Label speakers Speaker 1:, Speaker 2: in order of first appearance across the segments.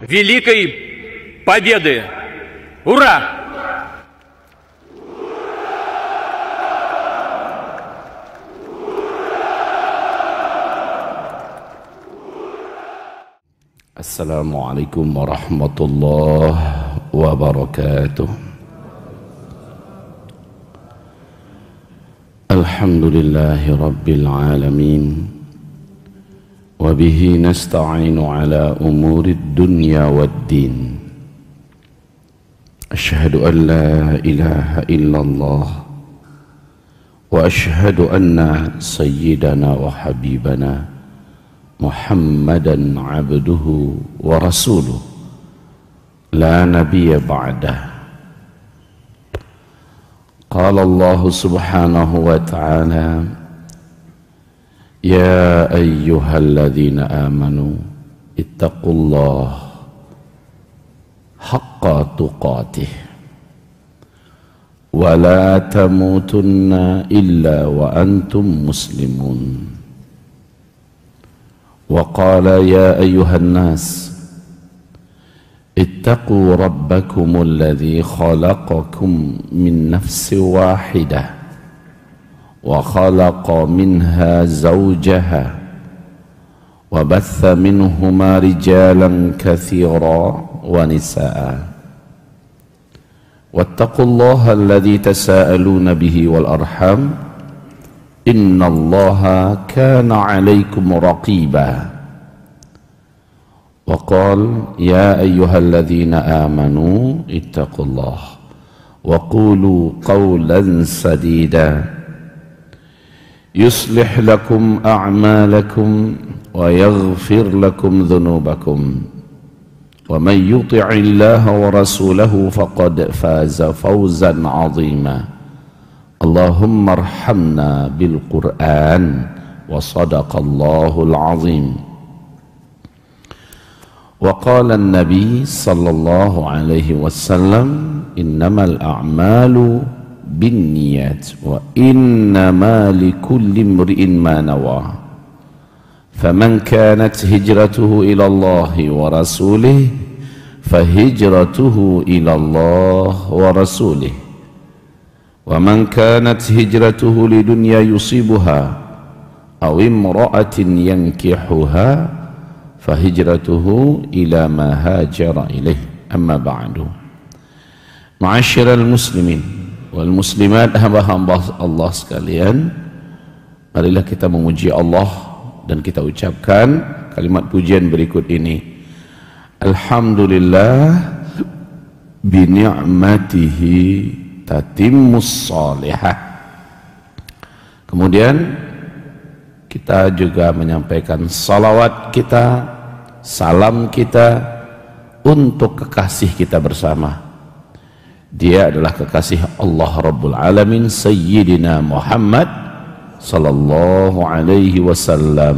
Speaker 1: великой победы! Ура!
Speaker 2: Assalamualaikum warahmatullahi wabarakatuh. Alhamdulillahi rabbil alamin. Wabihi nasta'inu ala umurid dunya waddin. Ashhadu an la ilaha illallah wa ashhadu anna sayyidana wa habibana Muhammadan abduhu wa rasuluh la nabiyya ba'dah. Qala Allah subhanahu wa ta'ala, ya ayyuhalladzina amanu ittaqullaha haqqa tuqatih wa la tamutunna illa wa antum muslimun. وقال يا أيها الناس اتقوا ربكم الذي خلقكم من نفس واحدة وخلق منها زوجها وبث منهما رجالا كثيرا ونساء واتقوا الله الذي تساءلون به والأرحام إن الله كان عليكم رقيبا. وقال يا أيها الذين آمنوا اتقوا الله وقولوا قولا سديدا يصلح لكم أعمالكم ويغفر لكم ذنوبكم ومن يطع الله ورسوله فقد فاز فوزا عظيما. Allahumma arhamna bil Qur'an wa sadaqallahul azim. Wa qala an-nabi sallallahu alaihi wasallam, innamal a'malu binniyat wa innama likulli imri'in ma nawa. Faman kanat hijratuhu ila Allah wa rasulih fahijratuhu ila Allah wa rasulih. Wa man kanat hijratuhu lidunya yusibuha aw imra'atin yankihuha fahijratuhu ila ma hajara ilaih. Amma ba'du. Ma'asyiral muslimin wal muslimat, hamba-hamba Allah sekalian, marilah kita memuji Allah dan kita ucapkan kalimat pujian berikut ini. Alhamdulillah bi ni'matihi tatimmus salihah. Kemudian kita juga menyampaikan salawat kita, salam kita untuk kekasih kita bersama. Dia adalah kekasih Allah Rabbul Alamin, Sayyidina Muhammad sallallahu alaihi wasallam.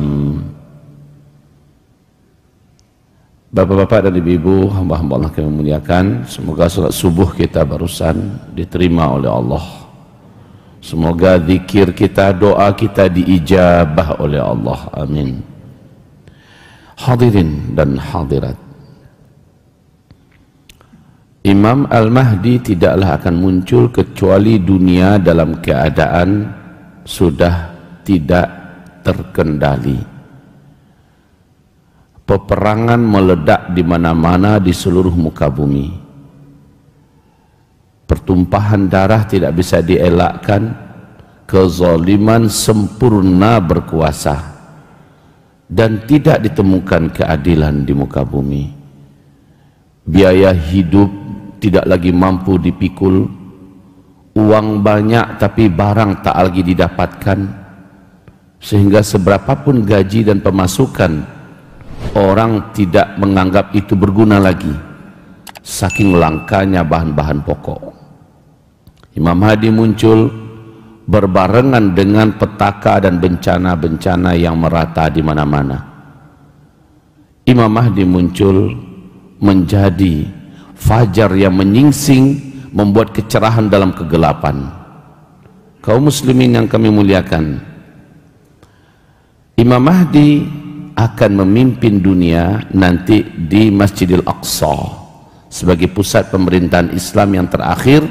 Speaker 2: Bapak-bapak dan ibu-ibu, hamba-hamba Allah yang memuliakan, semoga salat subuh kita barusan diterima oleh Allah. Semoga zikir kita, doa kita diijabah oleh Allah. Amin. Hadirin dan hadirat, Imam Al-Mahdi tidaklah akan muncul kecuali dunia dalam keadaan sudah tidak terkendali. Peperangan meledak di mana-mana di seluruh muka bumi. Pertumpahan darah tidak bisa dielakkan. Kezaliman sempurna berkuasa dan tidak ditemukan keadilan di muka bumi. Biaya hidup tidak lagi mampu dipikul. Uang banyak tapi barang tak lagi didapatkan, sehingga seberapapun gaji dan pemasukan, orang tidak menganggap itu berguna lagi, saking langkanya bahan-bahan pokok. Imam Mahdi muncul berbarengan dengan petaka dan bencana-bencana yang merata di mana-mana. Imam Mahdi muncul menjadi fajar yang menyingsing, membuat kecerahan dalam kegelapan. Kaum muslimin yang kami muliakan, Imam Mahdi akan memimpin dunia nanti di Masjidil Aqsa sebagai pusat pemerintahan Islam yang terakhir,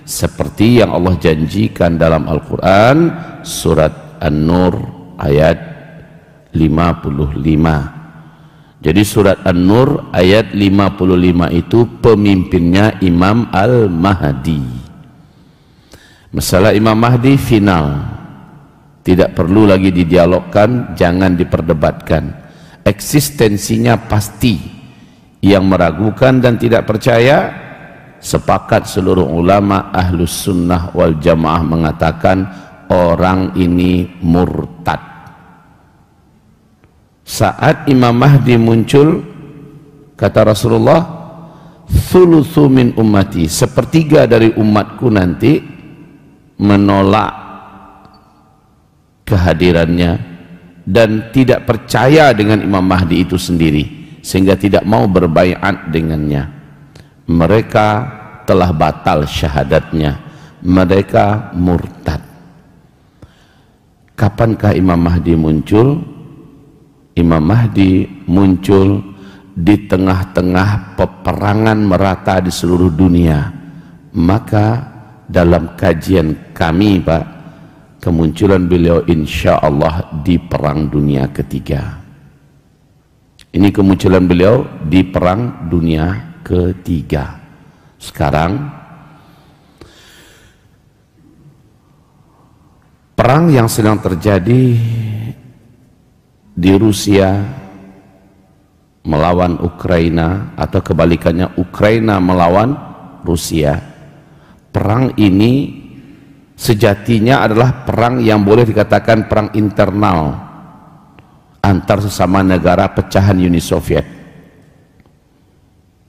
Speaker 2: seperti yang Allah janjikan dalam Al-Quran surat An-Nur ayat 55. Jadi surat An-Nur ayat 55 itu pemimpinnya Imam Al-Mahdi. Masalah Imam Mahdi final, tidak perlu lagi didialogkan, jangan diperdebatkan. Eksistensinya pasti. Yang meragukan dan tidak percaya, sepakat seluruh ulama Ahlus Sunnah wal Jamaah mengatakan orang ini murtad. Saat Imam Mahdi muncul, kata Rasulullah, thuluthu min ummati, sepertiga dari umatku nanti menolak kehadirannya dan tidak percaya dengan Imam Mahdi itu sendiri, sehingga tidak mau berbaiat dengannya. Mereka telah batal syahadatnya, mereka murtad. Kapankah Imam Mahdi muncul? Imam Mahdi muncul di tengah-tengah peperangan merata di seluruh dunia. Maka dalam kajian kami, Pak, kemunculan beliau insya Allah di Perang Dunia Ketiga. Ini kemunculan beliau di Perang Dunia Ketiga. Sekarang perang yang sedang terjadi di Rusia melawan Ukraina, atau kebalikannya Ukraina melawan Rusia. Perang ini sejatinya adalah perang yang boleh dikatakan perang internal antar sesama negara pecahan Uni Soviet.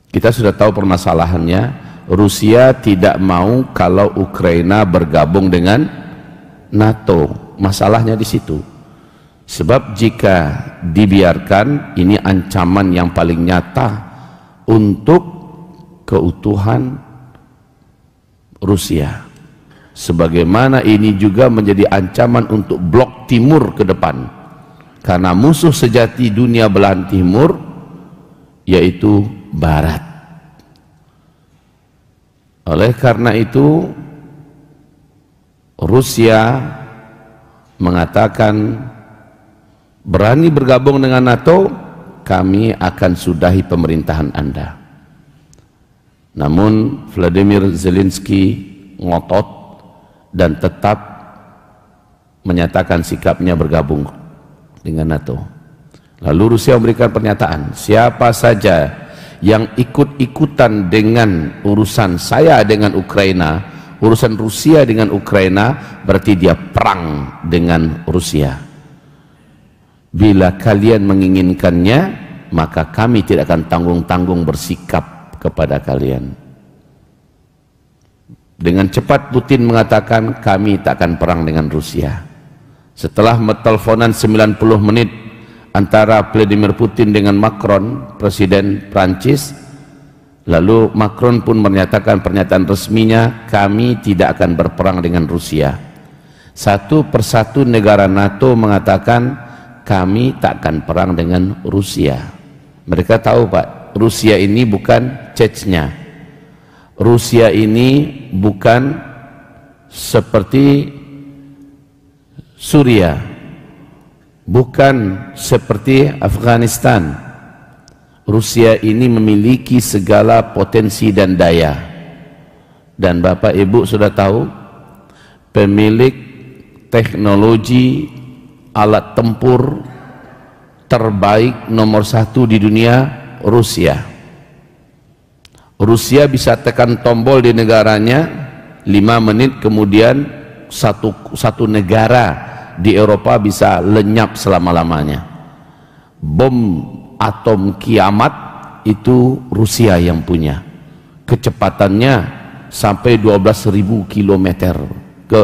Speaker 2: Kita sudah tahu permasalahannya. Rusia tidak mau kalau Ukraina bergabung dengan NATO. Masalahnya di situ. Sebab jika dibiarkan, ini ancaman yang paling nyata untuk keutuhan Rusia. Sebagaimana ini juga menjadi ancaman untuk blok timur ke depan. Karena musuh sejati dunia belahan timur yaitu Barat. Oleh karena itu Rusia mengatakan, berani bergabung dengan NATO, kami akan sudahi pemerintahan Anda. Namun Vladimir Zelensky ngotot dan tetap menyatakan sikapnya bergabung dengan NATO. Lalu Rusia memberikan pernyataan, siapa saja yang ikut-ikutan dengan urusan saya dengan Ukraina, urusan Rusia dengan Ukraina, berarti dia perang dengan Rusia. Bila kalian menginginkannya, maka kami tidak akan tanggung-tanggung bersikap kepada kalian. Dengan cepat Putin mengatakan, kami tak akan perang dengan Rusia. Setelah teleponan 90 menit antara Vladimir Putin dengan Macron, Presiden Prancis, lalu Macron pun menyatakan pernyataan resminya, kami tidak akan berperang dengan Rusia. Satu persatu negara NATO mengatakan, kami tak akan perang dengan Rusia. Mereka tahu, Pak, Rusia ini bukan Chechnya. Rusia ini bukan seperti Suria, bukan seperti Afghanistan. Rusia ini memiliki segala potensi dan daya. Dan Bapak Ibu sudah tahu, pemilik teknologi alat tempur terbaik nomor 1 di dunia, Rusia. Rusia bisa tekan tombol di negaranya, 5 menit kemudian satu negara di Eropa bisa lenyap selama-lamanya. Bom atom kiamat itu Rusia yang punya. Kecepatannya sampai 12.000 km, ke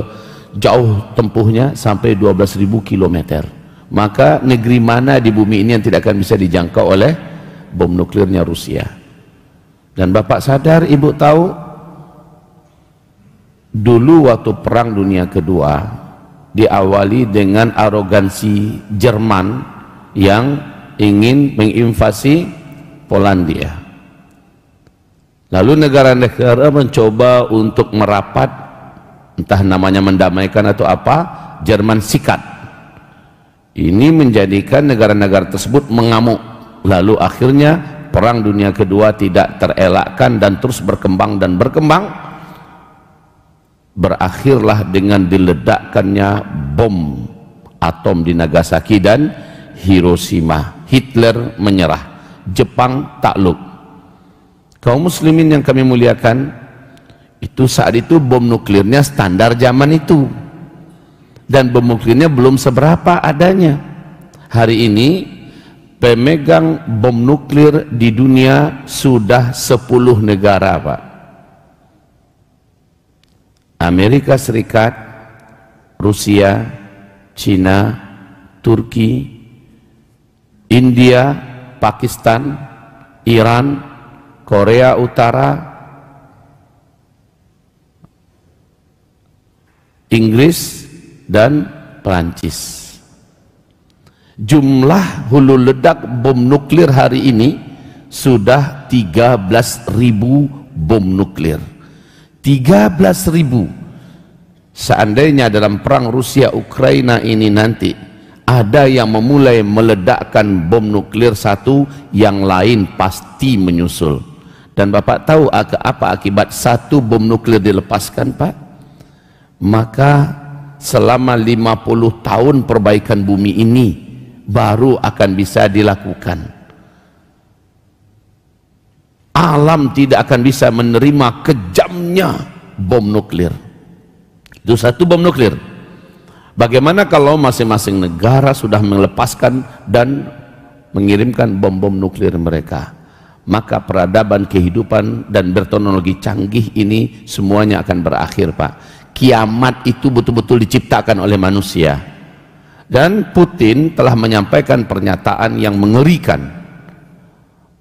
Speaker 2: jauh tempuhnya sampai 12.000 km. Maka negeri mana di bumi ini yang tidak akan bisa dijangkau oleh bom nuklirnya Rusia? Dan Bapak sadar, Ibu tahu, dulu waktu Perang Dunia Kedua diawali dengan arogansi Jerman yang ingin menginvasi Polandia. Lalu negara-negara mencoba untuk merapat, entah namanya mendamaikan atau apa, Jerman sikat. Ini menjadikan negara-negara tersebut mengamuk. Lalu akhirnya Perang Dunia Kedua tidak terelakkan dan terus berkembang dan berkembang. Berakhirlah dengan diledakkannya bom atom di Nagasaki dan Hiroshima. Hitler menyerah, Jepang takluk. Kaum muslimin yang kami muliakan, itu saat itu bom nuklirnya standar zaman itu, dan bom nuklirnya belum seberapa adanya. Hari ini pemegang bom nuklir di dunia sudah 10 negara, Pak. Amerika Serikat, Rusia, Cina, Turki, India, Pakistan, Iran, Korea Utara, Inggris, dan Perancis. Jumlah hulu ledak bom nuklir hari ini sudah 13.000 bom nuklir. 13.000. Seandainya dalam perang Rusia Ukraina ini nanti ada yang memulai meledakkan bom nuklir satu, yang lain pasti menyusul. Dan Bapak tahu apa akibat satu bom nuklir dilepaskan, Pak? Maka selama 50 tahun perbaikan bumi ini baru akan bisa dilakukan. Alam tidak akan bisa menerima kejamnya bom nuklir. Itu satu bom nuklir. Bagaimana kalau masing-masing negara sudah melepaskan dan mengirimkan bom-bom nuklir mereka? Maka peradaban, kehidupan, dan berteknologi canggih ini semuanya akan berakhir, Pak. Kiamat itu betul-betul diciptakan oleh manusia. Dan Putin telah menyampaikan pernyataan yang mengerikan.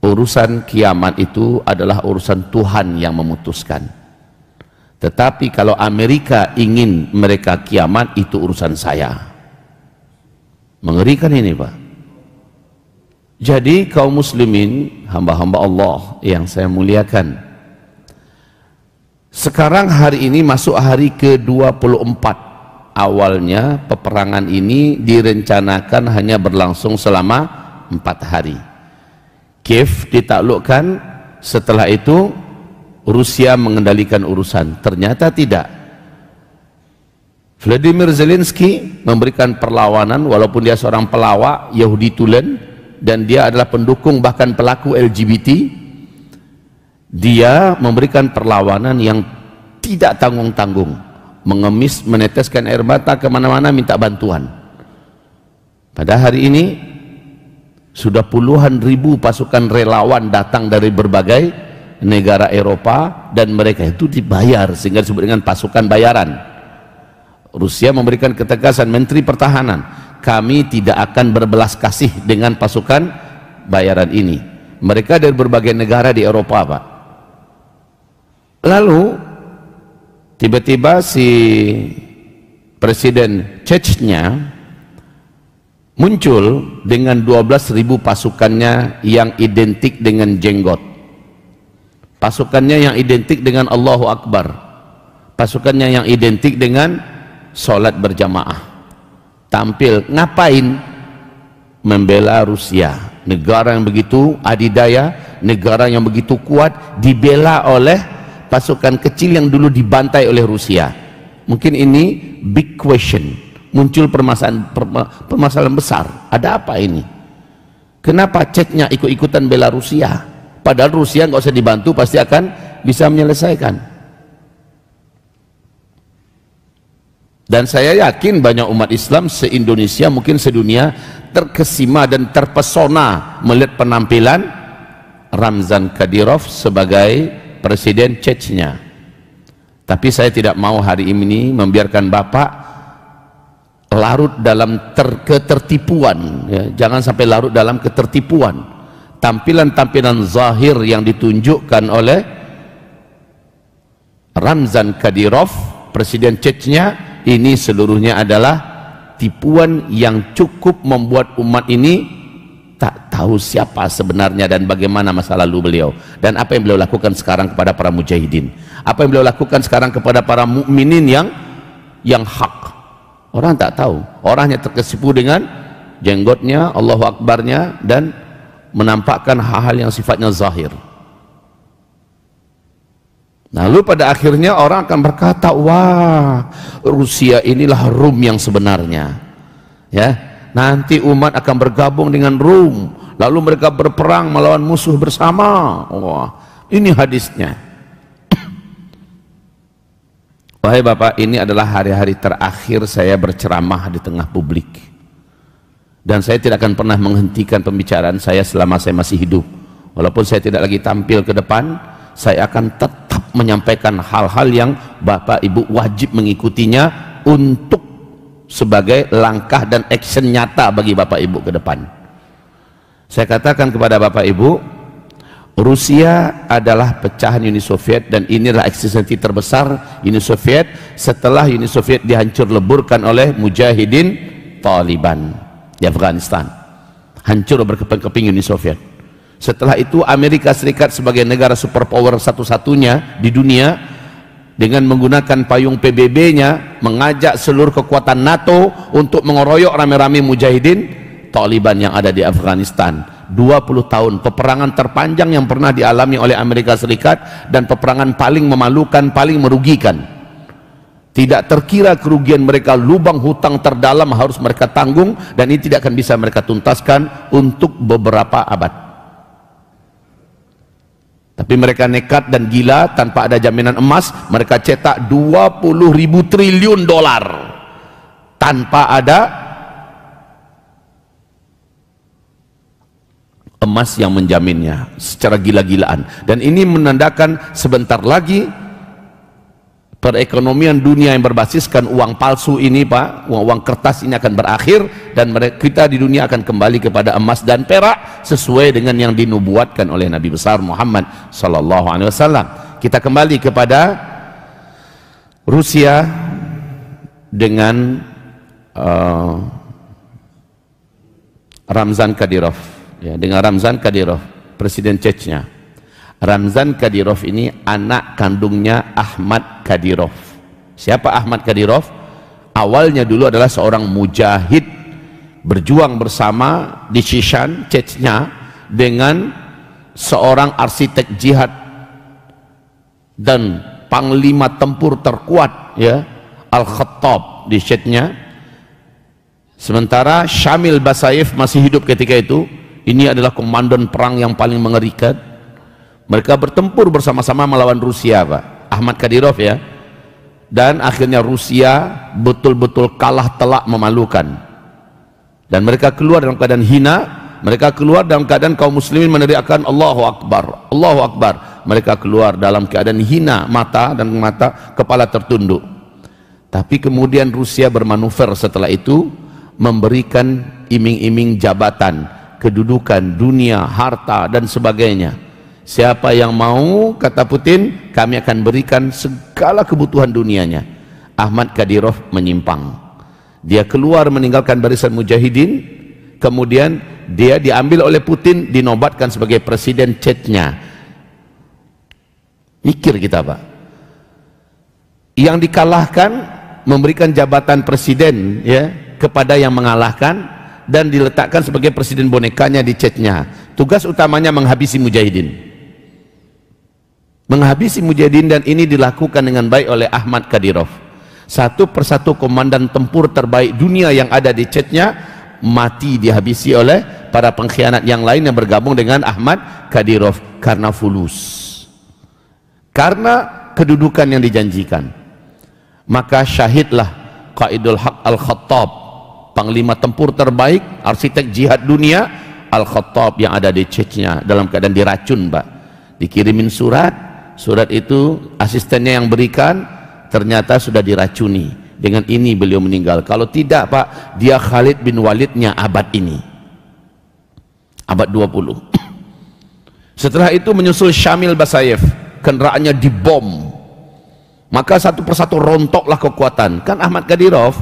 Speaker 2: Urusan kiamat itu adalah urusan Tuhan yang memutuskan. Tetapi kalau Amerika ingin mereka kiamat, itu urusan saya. Mengerikan ini, Pak. Jadi kaum muslimin, hamba-hamba Allah yang saya muliakan, sekarang hari ini masuk hari ke-24. Awalnya peperangan ini direncanakan hanya berlangsung selama 4 hari. Kiev ditaklukkan, setelah itu Rusia mengendalikan urusan. Ternyata tidak. Vladimir Zelensky memberikan perlawanan, walaupun dia seorang pelawak Yahudi tulen, dan dia adalah pendukung bahkan pelaku LGBT. Dia memberikan perlawanan yang tidak tanggung-tanggung, mengemis, meneteskan air mata kemana-mana minta bantuan. Pada hari ini sudah puluhan ribu pasukan relawan datang dari berbagai negara Eropa, dan mereka itu dibayar sehingga disebut dengan pasukan bayaran. Rusia memberikan ketegasan, Menteri Pertahanan, kami tidak akan berbelas kasih dengan pasukan bayaran ini. Mereka dari berbagai negara di Eropa, Pak. Lalu tiba-tiba si Presiden Chechnya muncul dengan 12.000 pasukannya yang identik dengan jenggot, pasukannya yang identik dengan Allahu Akbar, pasukannya yang identik dengan sholat berjamaah. Tampil ngapain? Membela Rusia, negara yang begitu adidaya, negara yang begitu kuat, dibela oleh pasukan kecil yang dulu dibantai oleh Rusia. Mungkin ini big question, muncul permasalahan besar. Ada apa ini? Kenapa Ceknya ikut-ikutan bela Rusia? Padahal Rusia nggak usah dibantu, pasti akan bisa menyelesaikan. Dan saya yakin banyak umat Islam se-Indonesia, mungkin sedunia, terkesima dan terpesona melihat penampilan Ramzan Kadyrov sebagai Presiden Chechnya. Tapi saya tidak mau hari ini membiarkan Bapak larut dalam ketertipuan, ya. Jangan sampai larut dalam ketertipuan. Tampilan-tampilan zahir yang ditunjukkan oleh Ramzan Kadyrov, Presiden Chechnya, ini seluruhnya adalah tipuan yang cukup membuat umat ini tak tahu siapa sebenarnya dan bagaimana masa lalu beliau, dan apa yang beliau lakukan sekarang kepada para mujahidin, apa yang beliau lakukan sekarang kepada para mukminin yang hak. Orang tak tahu, orang hanya terkesipu dengan jenggotnya, Allahu Akbarnya, dan menampakkan hal-hal yang sifatnya zahir. Lalu pada akhirnya orang akan berkata, wah, Rusia inilah Rum yang sebenarnya. Ya, nanti umat akan bergabung dengan Rum, lalu mereka berperang melawan musuh bersama. Wah, ini hadisnya. Wahai Bapak, ini adalah hari-hari terakhir saya berceramah di tengah publik. Dan saya tidak akan pernah menghentikan pembicaraan saya selama saya masih hidup. Walaupun saya tidak lagi tampil ke depan, saya akan tetap menyampaikan hal-hal yang Bapak Ibu wajib mengikutinya untuk sebagai langkah dan action nyata bagi Bapak Ibu ke depan. Saya katakan kepada Bapak Ibu, Rusia adalah pecahan Uni Soviet, dan inilah eksistensi terbesar Uni Soviet setelah Uni Soviet dihancur leburkan oleh mujahidin Taliban di Afghanistan. Hancur berkeping-keping Uni Soviet. Setelah itu Amerika Serikat sebagai negara superpower satu-satunya di dunia dengan menggunakan payung PBB-nya mengajak seluruh kekuatan NATO untuk mengeroyok rame-rame mujahidin Taliban yang ada di Afghanistan. 20 tahun peperangan terpanjang yang pernah dialami oleh Amerika Serikat, dan peperangan paling memalukan, paling merugikan. Tidak terkira kerugian mereka, lubang hutang terdalam harus mereka tanggung, dan ini tidak akan bisa mereka tuntaskan untuk beberapa abad. Tapi mereka nekat dan gila, tanpa ada jaminan emas mereka cetak 20.000 triliun dolar tanpa ada emas yang menjaminnya, secara gila-gilaan. Dan ini menandakan sebentar lagi perekonomian dunia yang berbasiskan uang palsu ini, Pak, uang kertas ini akan berakhir, dan kita di dunia akan kembali kepada emas dan perak sesuai dengan yang dinubuatkan oleh Nabi besar Muhammad sallallahu alaihi wasallam. Kita kembali kepada Rusia dengan Ramzan Kadyrov, ya, dengan Ramzan Kadyrov, presiden Chechnya. Ramzan Kadyrov ini anak kandungnya Ahmad Kadyrov. Siapa Ahmad Kadyrov? Awalnya dulu adalah seorang mujahid berjuang bersama di Shishan, Chechnya, dengan seorang arsitek jihad dan panglima tempur terkuat, ya, Al-Khattab di Chechnya. Sementara Shamil Basayev masih hidup ketika itu. Ini adalah komandan perang yang paling mengerikan. Mereka bertempur bersama-sama melawan Rusia, Pak, Ahmad Kadyrov, ya, dan akhirnya Rusia betul-betul kalah telak memalukan, dan mereka keluar dalam keadaan hina. Mereka keluar dalam keadaan kaum muslimin meneriakkan Allahu Akbar, Allahu Akbar. Mereka keluar dalam keadaan hina, mata kepala tertunduk. Tapi kemudian Rusia bermanuver setelah itu, memberikan iming-iming jabatan, kedudukan, dunia, harta, dan sebagainya. Siapa yang mau, kata Putin, kami akan berikan segala kebutuhan dunianya. Ahmad Kadyrov menyimpang. Dia keluar meninggalkan barisan mujahidin, kemudian dia diambil oleh Putin, dinobatkan sebagai presiden Chechnya. Mikir kita, Pak. Yang dikalahkan memberikan jabatan presiden, ya, kepada yang mengalahkan, dan diletakkan sebagai presiden bonekanya di Chechnya. Tugas utamanya menghabisi mujahidin. Menghabisi mujahidin, dan ini dilakukan dengan baik oleh Ahmad Kadyrov. Satu persatu komandan tempur terbaik dunia yang ada di Chechnya mati dihabisi oleh para pengkhianat yang lain yang bergabung dengan Ahmad Kadyrov karena fulus, karena kedudukan yang dijanjikan. Maka syahidlah Qaidul Haq Al-Khattab, panglima tempur terbaik, arsitek jihad dunia, Al-Khattab yang ada di Chechnya, dalam keadaan diracun, Pak. Dikirimin surat itu asistennya yang berikan, ternyata sudah diracuni. Dengan ini beliau meninggal. Kalau tidak, Pak, dia Khalid bin Walidnya abad ini, abad 20. Setelah itu menyusul Shamil Basayev, kendaraannya dibom. Maka satu persatu rontoklah kekuatan. Kan Ahmad Kadyrov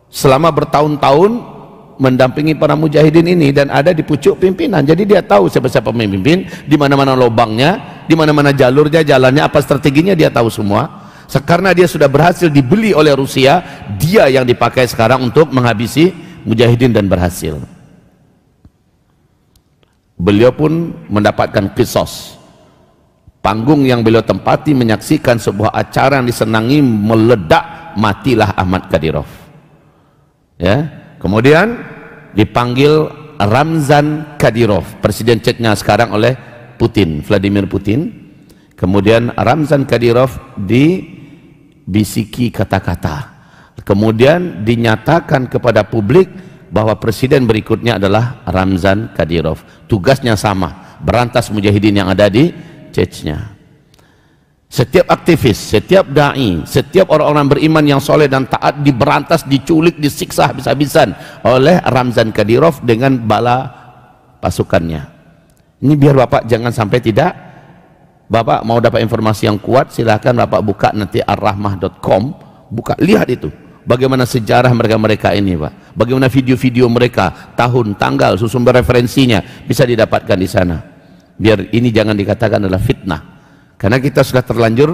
Speaker 2: selama bertahun-tahun mendampingi para mujahidin ini dan ada di pucuk pimpinan. Jadi dia tahu siapa-siapa pemimpin, di mana-mana lubangnya, di mana-mana jalurnya, jalannya, apa strateginya dia tahu semua. Karena dia sudah berhasil dibeli oleh Rusia, dia yang dipakai sekarang untuk menghabisi mujahidin dan berhasil. Beliau pun mendapatkan qisas. Panggung yang beliau tempati menyaksikan sebuah acara yang disenangi meledak, matilah Ahmad Kadyrov. Ya, kemudian dipanggil Ramzan Kadyrov, presiden Chechnya sekarang oleh Putin, Vladimir Putin. Kemudian Ramzan Kadyrov dibisiki kata-kata. Kemudian dinyatakan kepada publik bahwa presiden berikutnya adalah Ramzan Kadyrov. Tugasnya sama, berantas mujahidin yang ada di Chechnya. Setiap aktivis, setiap dai, setiap orang-orang beriman yang soleh dan taat diberantas, diculik, disiksa habis-habisan oleh Ramzan Kadyrov dengan bala pasukannya. Ini biar Bapak jangan sampai tidak. Bapak mau dapat informasi yang kuat, silahkan Bapak buka nanti arrahmah.com, buka, lihat itu bagaimana sejarah mereka ini, Pak. Bagaimana video-video mereka, tahun, tanggal, sumber referensinya bisa didapatkan di sana. Biar ini jangan dikatakan adalah fitnah. Karena kita sudah terlanjur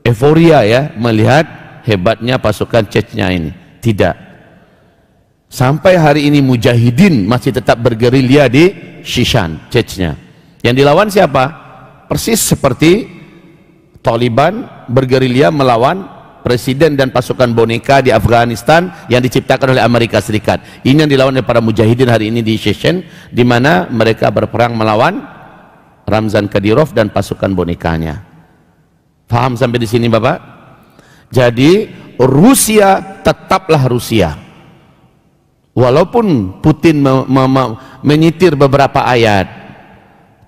Speaker 2: euforia ya melihat hebatnya pasukan Chechnya ini. Tidak. Sampai hari ini mujahidin masih tetap bergerilya di Shishan, Chechnya. Yang dilawan siapa? Persis seperti Taliban bergerilya melawan presiden dan pasukan boneka di Afghanistan yang diciptakan oleh Amerika Serikat. Ini yang dilawan oleh para mujahidin hari ini di Chechen, di mana mereka berperang melawan Ramzan Kadyrov dan pasukan bonekanya. Paham sampai di sini Bapak? Jadi Rusia tetaplah Rusia. Walaupun Putin menyitir beberapa ayat.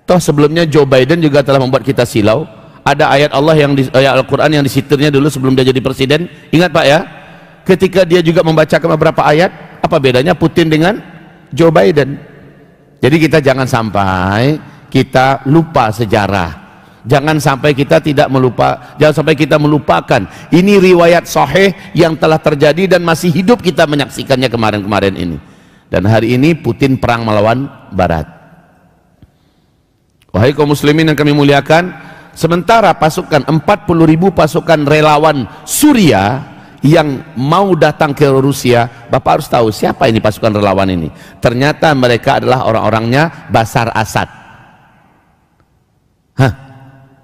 Speaker 2: Toh sebelumnya Joe Biden juga telah membuat kita silau. Ada ayat Allah yang ayat Al-Quran yang disitirnya dulu sebelum dia jadi presiden. Ingat Pak ya, ketika dia juga membacakan beberapa ayat, apa bedanya Putin dengan Joe Biden? Jadi kita jangan sampai kita lupa sejarah. Jangan sampai kita melupakan. Ini riwayat sahih yang telah terjadi dan masih hidup kita menyaksikannya kemarin-kemarin ini. Dan hari ini Putin perang melawan Barat. Wahai kaum muslimin yang kami muliakan, sementara pasukan 40.000 pasukan relawan Suria yang mau datang ke Rusia, Bapak harus tahu siapa ini pasukan relawan ini. Ternyata mereka adalah orang-orangnya Bashar Assad.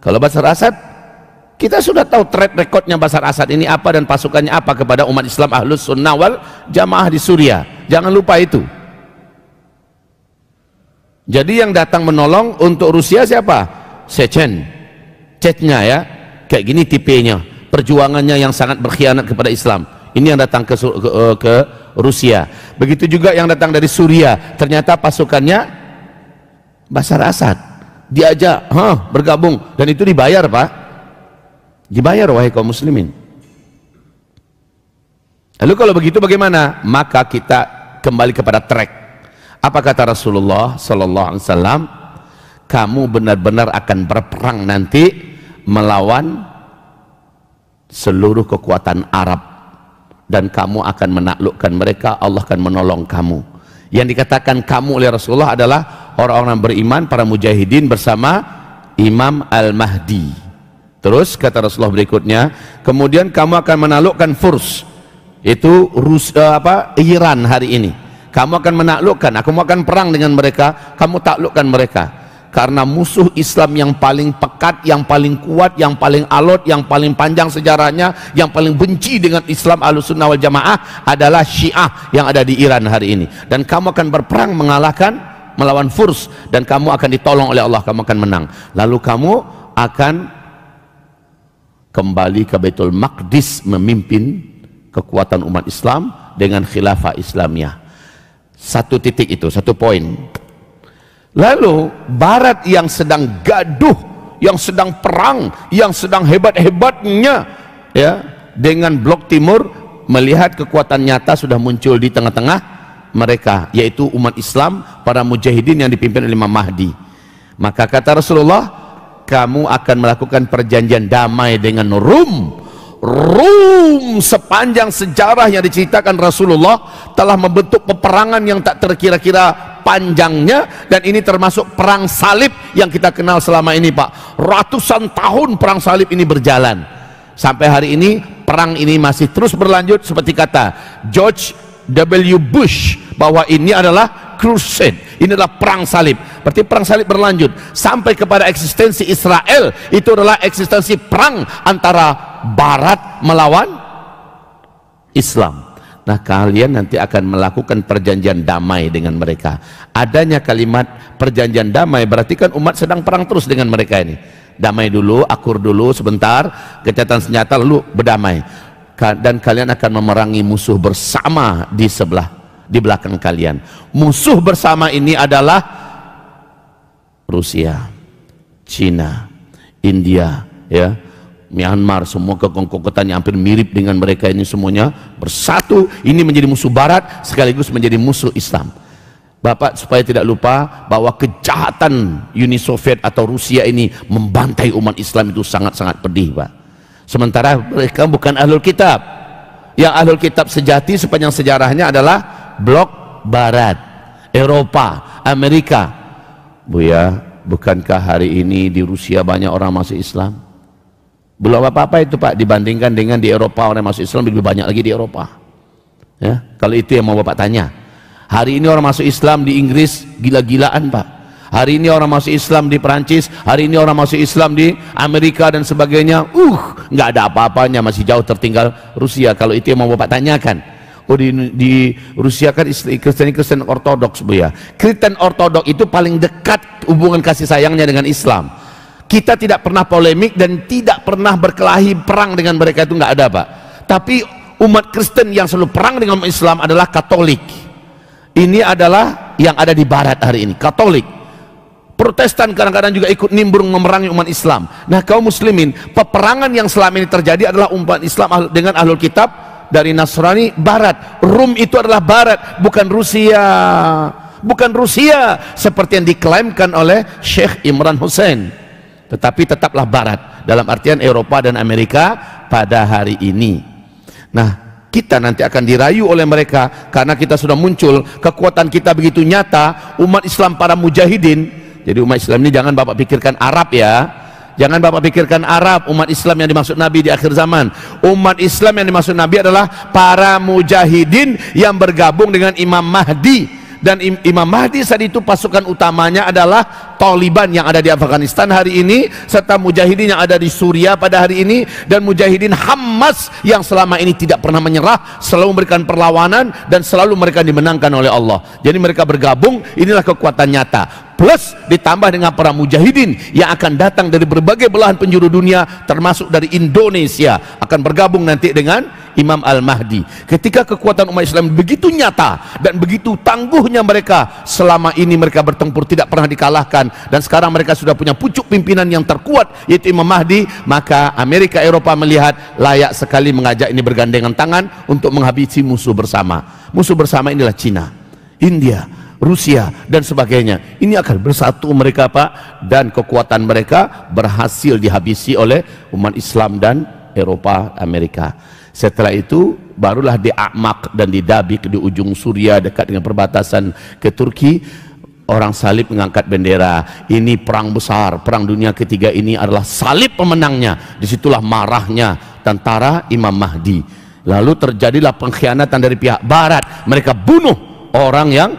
Speaker 2: Kalau Bashar Assad, kita sudah tahu track recordnya Bashar Assad ini apa dan pasukannya apa kepada umat Islam Ahlus Sunnah wal Jamaah di Suria. Jangan lupa itu. Jadi yang datang menolong untuk Rusia siapa? Chechnya ya, kayak gini tipenya, perjuangannya yang sangat berkhianat kepada Islam. Ini yang datang ke Rusia. Begitu juga yang datang dari Suria, ternyata pasukannya Bashar Assad. Diajak, bergabung, dan itu dibayar Pak. Dibayar wahai kaum muslimin. Lalu kalau begitu bagaimana? Maka kita kembali kepada track. Apa kata Rasulullah sallallahu alaihi wasallam? Kamu benar-benar akan berperang nanti melawan seluruh kekuatan Arab dan kamu akan menaklukkan mereka, Allah akan menolong kamu. Yang dikatakan kamu oleh Rasulullah adalah orang-orang beriman, para mujahidin bersama Imam Al-Mahdi. Terus kata Rasulullah berikutnya, kemudian kamu akan menaklukkan Furs, itu Iran hari ini. Kamu akan menaklukkan, aku akan perang dengan mereka, kamu taklukkan mereka. Karena musuh Islam yang paling pekat, yang paling kuat, yang paling alot, yang paling panjang sejarahnya, yang paling benci dengan Islam Ahlus Sunnah wal Jamaah adalah Syiah yang ada di Iran hari ini. Dan kamu akan berperang melawan Furs, dan kamu akan ditolong oleh Allah, kamu akan menang. Lalu kamu akan kembali ke Baitul Maqdis memimpin kekuatan umat Islam dengan khilafah Islamiyah. Satu titik itu, satu poin. Lalu Barat yang sedang gaduh, yang sedang perang, yang sedang hebat-hebatnya ya dengan Blok Timur, melihat kekuatan nyata sudah muncul di tengah-tengah mereka, yaitu umat Islam, para mujahidin yang dipimpin oleh Imam Mahdi. Maka kata Rasulullah, kamu akan melakukan perjanjian damai dengan Rum. Rum sepanjang sejarah yang diceritakan Rasulullah telah membentuk peperangan yang tak terkira-kira panjangnya, dan ini termasuk perang salib yang kita kenal selama ini, Pak. Ratusan tahun perang salib ini berjalan sampai hari ini. Perang ini masih terus berlanjut, seperti kata George W. Bush bahwa ini adalah crusade, ini adalah perang salib. Berarti perang salib berlanjut sampai kepada eksistensi Israel. Itu adalah eksistensi perang antara Barat melawan Islam. Nah, kalian nanti akan melakukan perjanjian damai dengan mereka. Adanya kalimat perjanjian damai berarti kan umat sedang perang terus dengan mereka ini. Damai dulu, akur dulu sebentar, gencatan senjata, lalu berdamai. Dan kalian akan memerangi musuh bersama di belakang kalian. Musuh bersama ini adalah Rusia, Cina, India, ya, Myanmar, semua kekongkotan yang hampir mirip dengan mereka ini semuanya bersatu. Ini menjadi musuh Barat sekaligus menjadi musuh Islam. Bapak supaya tidak lupa bahwa kejahatan Uni Soviet atau Rusia ini membantai umat Islam itu sangat-sangat pedih, Pak. Sementara mereka bukan ahlul kitab. Yang ahlul kitab sejati sepanjang sejarahnya adalah blok Barat, Eropa, Amerika. Buya, bukankah hari ini di Rusia banyak orang masuk Islam? Belum apa-apa itu, Pak, dibandingkan dengan di Eropa orang masuk Islam lebih banyak lagi di Eropa. Ya, kalau itu yang mau Bapak tanya. Hari ini orang masuk Islam di Inggris gila-gilaan, Pak. Hari ini orang masuk Islam di Perancis, hari ini orang masuk Islam di Amerika dan sebagainya. Nggak ada apa-apanya, masih jauh tertinggal Rusia. Kalau itu yang mau Bapak tanyakan. Oh, di Rusia kan Kristen Ortodoks, Bu ya. Kristen Ortodoks itu paling dekat hubungan kasih sayangnya dengan Islam. Kita tidak pernah polemik dan tidak pernah berkelahi perang dengan mereka, itu nggak ada, Pak. Tapi umat Kristen yang selalu perang dengan umat Islam adalah Katolik. Ini adalah yang ada di Barat hari ini, Katolik. Protestan kadang-kadang juga ikut nimbrung memerangi umat Islam. Nah, kaum muslimin, peperangan yang selama ini terjadi adalah umat Islam dengan ahlul kitab dari Nasrani Barat. Rum itu adalah Barat, bukan Rusia. Bukan Rusia seperti yang diklaimkan oleh Syekh Imran Hussein. Tetapi tetaplah Barat dalam artian Eropa dan Amerika pada hari ini. Nah, kita nanti akan dirayu oleh mereka karena kita sudah muncul, kekuatan kita begitu nyata, umat Islam para mujahidin. Jadi umat Islam ini jangan Bapak pikirkan Arab, ya. Jangan Bapak pikirkan Arab, umat Islam yang dimaksud Nabi di akhir zaman. Umat Islam yang dimaksud Nabi adalah para mujahidin yang bergabung dengan Imam Mahdi. Dan Imam Mahdi saat itu pasukan utamanya adalah Taliban yang ada di Afghanistan hari ini, serta mujahidin yang ada di Suriah pada hari ini, dan mujahidin Hamas yang selama ini tidak pernah menyerah, selalu memberikan perlawanan dan selalu mereka dimenangkan oleh Allah. Jadi mereka bergabung, inilah kekuatan nyata. Plus ditambah dengan para mujahidin yang akan datang dari berbagai belahan penjuru dunia, termasuk dari Indonesia, akan bergabung nanti dengan Imam Al-Mahdi. Ketika kekuatan umat Islam begitu nyata dan begitu tangguhnya mereka, selama ini mereka bertempur tidak pernah dikalahkan, dan sekarang mereka sudah punya pucuk pimpinan yang terkuat yaitu Imam Mahdi, maka Amerika Eropa melihat layak sekali mengajak ini bergandengan tangan untuk menghabisi musuh bersama. Musuh bersama inilah Cina, India, Rusia dan sebagainya. Ini akan bersatu mereka, Pak, dan kekuatan mereka berhasil dihabisi oleh umat Islam dan Eropa, Amerika. Setelah itu barulah di Amak dan di Dabik di ujung Suriah dekat dengan perbatasan ke Turki, orang salib mengangkat bendera. Ini perang besar, perang dunia ketiga ini adalah salib pemenangnya. Disitulah marahnya tentara Imam Mahdi. Lalu terjadilah pengkhianatan dari pihak Barat. Mereka bunuh orang yang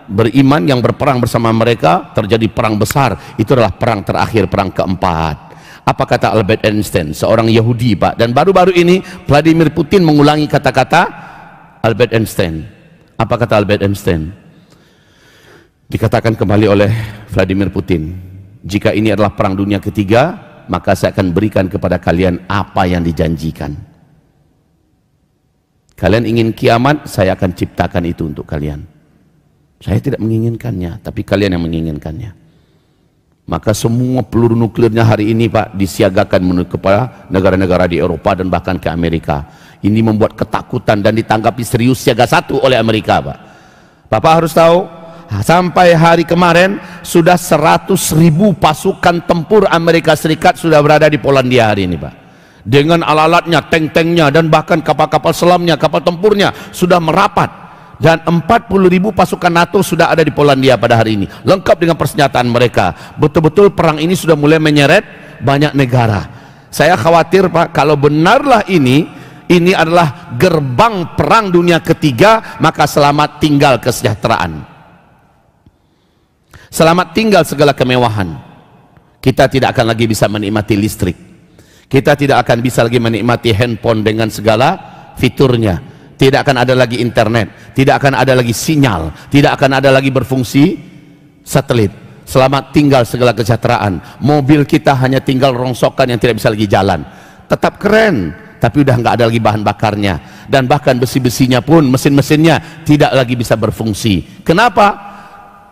Speaker 2: beriman yang berperang bersama mereka. Terjadi perang besar. Itu adalah perang terakhir, perang keempat. Apa kata Albert Einstein, seorang Yahudi, Pak? Dan baru-baru ini Vladimir Putin mengulangi kata-kata Albert Einstein. Apa kata Albert Einstein? Dikatakan kembali oleh Vladimir Putin, jika ini adalah perang dunia ketiga, maka saya akan berikan kepada kalian apa yang dijanjikan. Kalian ingin kiamat, saya akan ciptakan itu untuk kalian. Saya tidak menginginkannya, tapi kalian yang menginginkannya. Maka semua peluru nuklirnya hari ini, Pak, disiagakan menuju kepada negara-negara di Eropa dan bahkan ke Amerika. Ini membuat ketakutan dan ditanggapi serius siaga satu oleh Amerika, Pak. Bapak harus tahu, sampai hari kemarin sudah 100.000 pasukan tempur Amerika Serikat sudah berada di Polandia hari ini, Pak. dengan alat-alatnya, tank-tanknya, dan bahkan kapal-kapal selamnya, kapal tempurnya sudah merapat. Dan 40.000 pasukan NATO sudah ada di Polandia pada hari ini, lengkap dengan persenjataan mereka. Betul-betul perang ini sudah mulai menyeret banyak negara. Saya khawatir Pak, kalau benarlah ini adalah gerbang perang dunia ketiga, maka selamat tinggal kesejahteraan, selamat tinggal segala kemewahan. Kita tidak akan lagi bisa menikmati listrik, kita tidak akan bisa lagi menikmati handphone dengan segala fiturnya, tidak akan ada lagi internet, tidak akan ada lagi sinyal, tidak akan ada lagi berfungsi satelit. Selamat tinggal segala kesejahteraan. Mobil kita hanya tinggal rongsokan yang tidak bisa lagi jalan. Tetap keren, tapi udah nggak ada lagi bahan bakarnya, dan bahkan besi-besinya pun, mesin-mesinnya tidak lagi bisa berfungsi. Kenapa?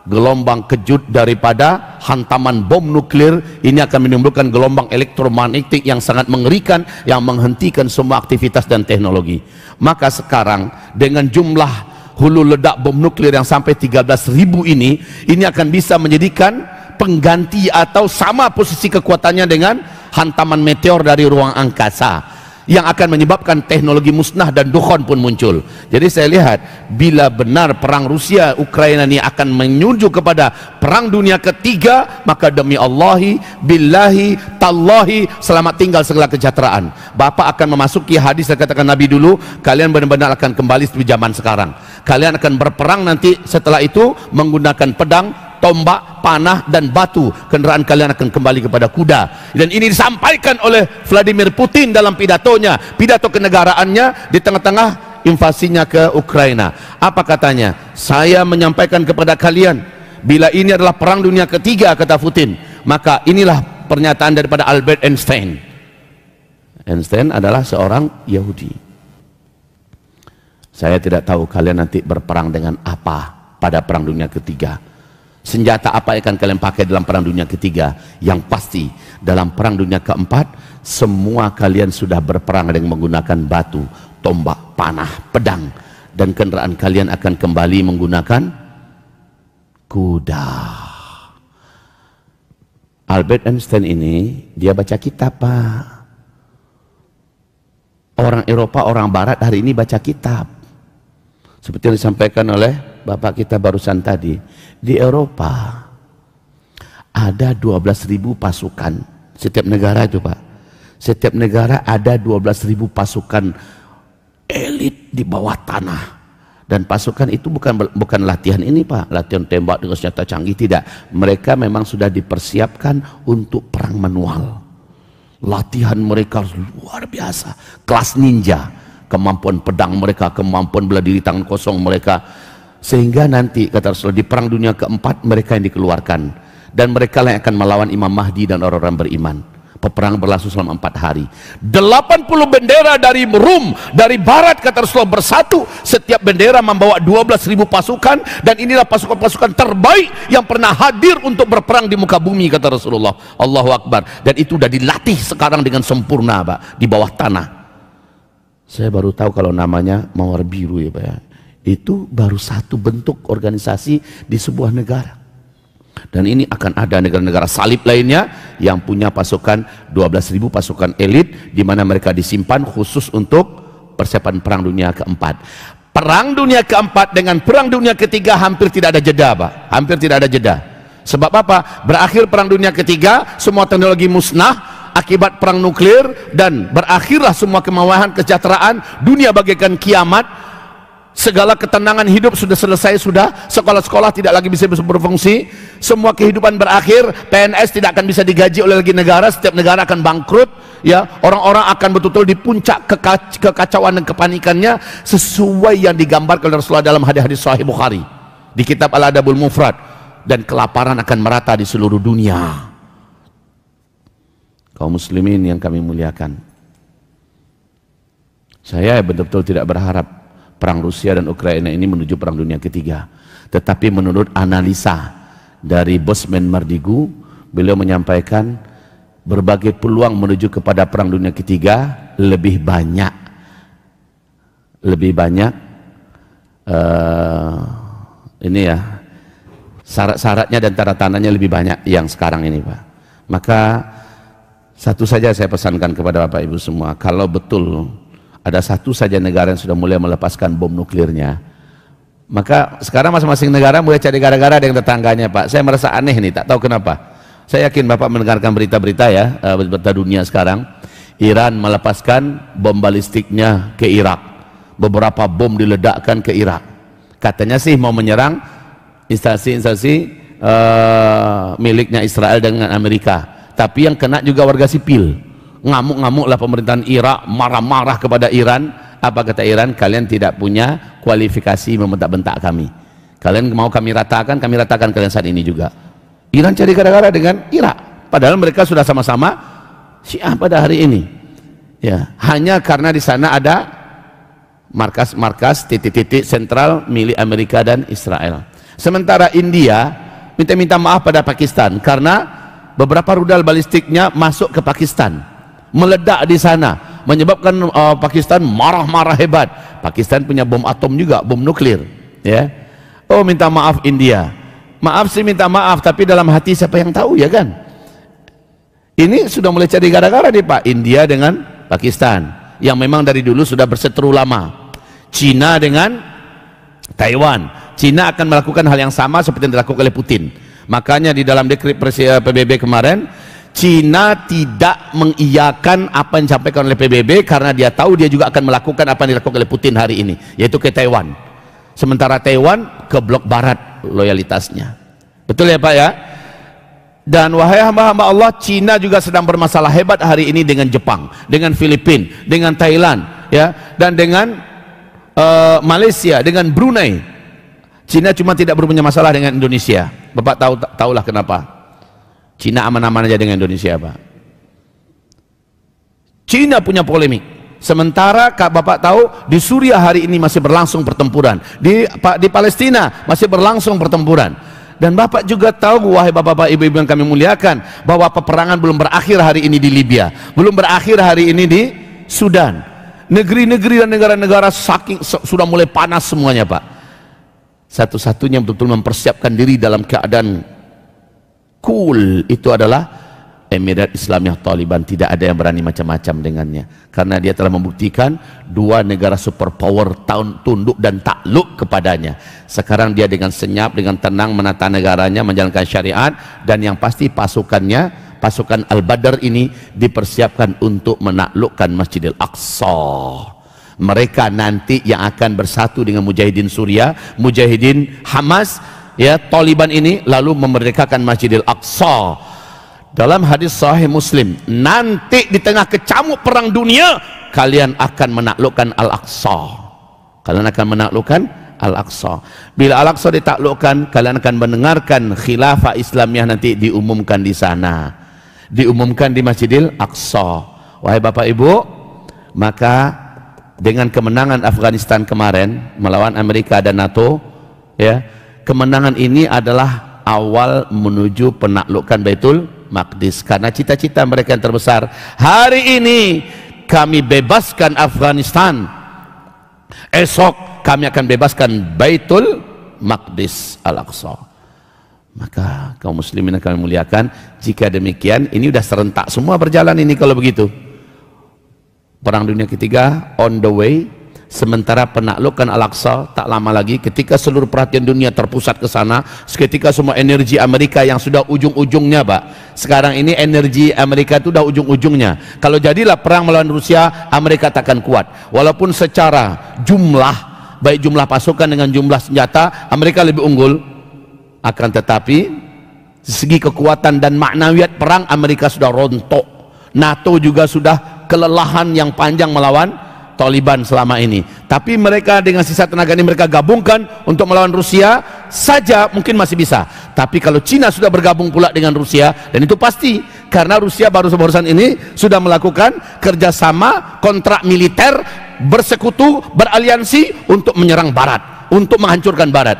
Speaker 2: Gelombang kejut daripada hantaman bom nuklir ini akan menimbulkan gelombang elektromagnetik yang sangat mengerikan, yang menghentikan semua aktivitas dan teknologi. Maka sekarang dengan jumlah hulu ledak bom nuklir yang sampai 13.000 ini akan bisa menjadikan pengganti atau sama posisi kekuatannya dengan hantaman meteor dari ruang angkasa, yang akan menyebabkan teknologi musnah dan dukhon pun muncul. Jadi saya lihat, bila benar perang Rusia Ukraina ini akan menuju kepada perang dunia ketiga, maka demi Allahi, billahi, tallahi, selamat tinggal segala kesejahteraan. Bapak akan memasuki hadis yang katakan Nabi dulu, kalian benar-benar akan kembali seperti zaman sekarang. Kalian akan berperang nanti setelah itu menggunakan pedang, tombak, panah, dan batu. Kendaraan kalian akan kembali kepada kuda. Dan ini disampaikan oleh Vladimir Putin dalam pidatonya, pidato kenegaraannya di tengah-tengah invasinya ke Ukraina. Apa katanya? Saya menyampaikan kepada kalian, bila ini adalah perang dunia ketiga, kata Putin, maka inilah pernyataan daripada Albert Einstein. Einstein adalah seorang Yahudi. Saya tidak tahu kalian nanti berperang dengan apa pada perang dunia ketiga. Senjata apa yang akan kalian pakai dalam perang dunia ketiga? Yang pasti dalam perang dunia keempat, semua kalian sudah berperang dengan menggunakan batu, tombak, panah, pedang, dan kendaraan kalian akan kembali menggunakan kuda. Albert Einstein ini dia baca kitab Pak. Orang Eropa, orang Barat hari ini baca kitab. Seperti yang disampaikan oleh Bapak kita barusan tadi, di Eropa ada 12.000 pasukan setiap negara itu Pak. Setiap negara ada 12.000 pasukan elit di bawah tanah, dan pasukan itu bukan latihan ini Pak, latihan tembak dengan senjata canggih, tidak. Mereka memang sudah dipersiapkan untuk perang manual. Latihan mereka luar biasa, kelas ninja, kemampuan pedang mereka, kemampuan bela diri tangan kosong mereka. Sehingga nanti kata Rasulullah, di perang dunia keempat mereka yang dikeluarkan, dan mereka yang akan melawan Imam Mahdi dan orang-orang beriman. Peperangan berlangsung selama 4 hari. 80 bendera dari Rum, dari Barat kata Rasulullah bersatu. Setiap bendera membawa 12.000 pasukan, dan inilah pasukan-pasukan terbaik yang pernah hadir untuk berperang di muka bumi kata Rasulullah. Allahu Akbar. Dan itu sudah dilatih sekarang dengan sempurna Pak, di bawah tanah. Saya baru tahu kalau namanya Mawar Biru ya Pak ya. Itu baru satu bentuk organisasi di sebuah negara. Dan ini akan ada negara-negara salib lainnya yang punya pasukan 12.000 pasukan elit, di mana mereka disimpan khusus untuk persiapan perang dunia keempat. Perang dunia keempat dengan perang dunia ketiga hampir tidak ada jeda Pak, hampir tidak ada jeda. Sebab apa? Berakhir perang dunia ketiga, semua teknologi musnah akibat perang nuklir, dan berakhirlah semua kemewahan kesejahteraan, dunia bagaikan kiamat. Segala ketenangan hidup sudah selesai, sudah sekolah-sekolah tidak lagi bisa berfungsi, semua kehidupan berakhir, PNS tidak akan bisa digaji oleh lagi negara, setiap negara akan bangkrut ya, orang-orang akan betul-betul di puncak kekacauan dan kepanikannya, sesuai yang digambarkan oleh Rasulullah dalam hadis-hadis Sahih Bukhari di kitab Al-Adabul Mufrad. Dan kelaparan akan merata di seluruh dunia. Kaum muslimin yang kami muliakan, saya betul-betul tidak berharap perang Rusia dan Ukraina ini menuju perang dunia ketiga. Tetapi menurut analisa dari Bosman Mardigu, beliau menyampaikan berbagai peluang menuju kepada perang dunia ketiga lebih banyak ini ya, syarat-syaratnya dan tanda-tandanya lebih banyak yang sekarang ini Pak. Maka Satu saja saya pesankan kepada Bapak Ibu semua, kalau betul ada satu saja negara yang sudah mulai melepaskan bom nuklirnya, maka sekarang masing-masing negara mulai cari gara-gara dengan tetangganya, Pak. Saya merasa aneh nih, tak tahu kenapa. Saya yakin Bapak mendengarkan berita-berita ya, berita dunia sekarang. Iran melepaskan bom balistiknya ke Irak. Beberapa bom diledakkan ke Irak. Katanya sih mau menyerang instansi-instansi miliknya Israel dengan Amerika. Tapi yang kena juga warga sipil. Ngamuk-ngamuklah pemerintahan Irak, marah-marah kepada Iran. Apa kata Iran? Kalian tidak punya kualifikasi membentak-bentak kami. Kalian mau kami ratakan kalian saat ini juga. Iran cari gara-gara dengan Irak. Padahal mereka sudah sama-sama Syiah pada hari ini. Ya, hanya karena di sana ada markas-markas, titik-titik sentral milik Amerika dan Israel. Sementara India minta maaf pada Pakistan karena beberapa rudal balistiknya masuk ke Pakistan, meledak di sana, menyebabkan Pakistan marah-marah hebat. Pakistan punya bom atom juga, bom nuklir. Ya, oh minta maaf India. Maaf sih minta maaf, tapi dalam hati siapa yang tahu ya kan? Ini sudah mulai cari gara-gara nih Pak, India dengan Pakistan, yang memang dari dulu sudah berseteru lama. Cina dengan Taiwan. Cina akan melakukan hal yang sama seperti yang dilakukan oleh Putin. Makanya di dalam dekret PBB kemarin, Cina tidak mengiyakan apa yang disampaikan oleh PBB karena dia tahu dia juga akan melakukan apa yang dilakukan oleh Putin hari ini, yaitu ke Taiwan. Sementara Taiwan ke blok barat loyalitasnya. Betul ya Pak ya? Dan wahai hamba-hamba Allah, Cina juga sedang bermasalah hebat hari ini dengan Jepang, dengan Filipina, dengan Thailand, ya, dan dengan Malaysia, dengan Brunei. Cina cuma tidak punya masalah dengan Indonesia. Bapak tahulah kenapa? Cina aman-aman aja dengan Indonesia, Pak. Cina punya polemik. Sementara Bapak tahu di Suriah hari ini masih berlangsung pertempuran. Di Palestina masih berlangsung pertempuran. Dan Bapak juga tahu, wahai bapak-bapak, ibu-ibu yang kami muliakan, bahwa peperangan belum berakhir hari ini di Libya, belum berakhir hari ini di Sudan. Negeri-negeri dan negara-negara sudah mulai panas semuanya, Pak. Satu-satunya betul-betul mempersiapkan diri dalam keadaan cool itu adalah Emirat Islamiyah Taliban. Tidak ada yang berani macam-macam dengannya, karena dia telah membuktikan dua negara superpower tunduk dan takluk kepadanya. Sekarang dia dengan senyap, dengan tenang menata negaranya, menjalankan syariat, dan yang pasti pasukannya, pasukan Al-Badr ini dipersiapkan untuk menaklukkan Masjidil Aqsa. Mereka nanti yang akan bersatu dengan mujahidin Suriah, mujahidin Hamas, ya, Taliban ini, lalu memerdekakan Masjidil Aqsa. Dalam hadis sahih Muslim, nanti di tengah kecamuk perang dunia, kalian akan menaklukkan Al-Aqsa. Kalian akan menaklukkan Al-Aqsa. Bila Al-Aqsa ditaklukkan, kalian akan mendengarkan khilafah Islamiyah nanti diumumkan di sana, diumumkan di Masjidil Aqsa. Wahai Bapak Ibu, maka dengan kemenangan Afghanistan kemarin melawan Amerika dan NATO, ya, kemenangan ini adalah awal menuju penaklukan Baitul Maqdis, karena cita-cita mereka yang terbesar, hari ini kami bebaskan Afghanistan, esok kami akan bebaskan Baitul Maqdis Al-Aqsa. Maka kaum muslimin yang kami muliakan, jika demikian, ini sudah serentak semua berjalan ini kalau begitu. Perang dunia ketiga on the way, sementara penaklukan Al-Aqsa tak lama lagi, ketika seluruh perhatian dunia terpusat ke sana, seketika semua energi Amerika yang sudah ujung-ujungnya, Pak. Sekarang ini energi Amerika itu sudah ujung-ujungnya. Kalau jadilah perang melawan Rusia, Amerika takkan kuat. Walaupun secara jumlah, baik jumlah pasukan dengan jumlah senjata, Amerika lebih unggul, akan tetapi segi kekuatan dan maknawiyat perang, Amerika sudah rontok. NATO juga sudah kelelahan yang panjang melawan Taliban selama ini. Tapi mereka dengan sisa tenaga ini mereka gabungkan untuk melawan Rusia saja, mungkin masih bisa. Tapi kalau Cina sudah bergabung pula dengan Rusia, dan itu pasti, karena Rusia barusan ini sudah melakukan kerjasama kontrak militer, bersekutu, beraliansi untuk menyerang Barat, untuk menghancurkan Barat.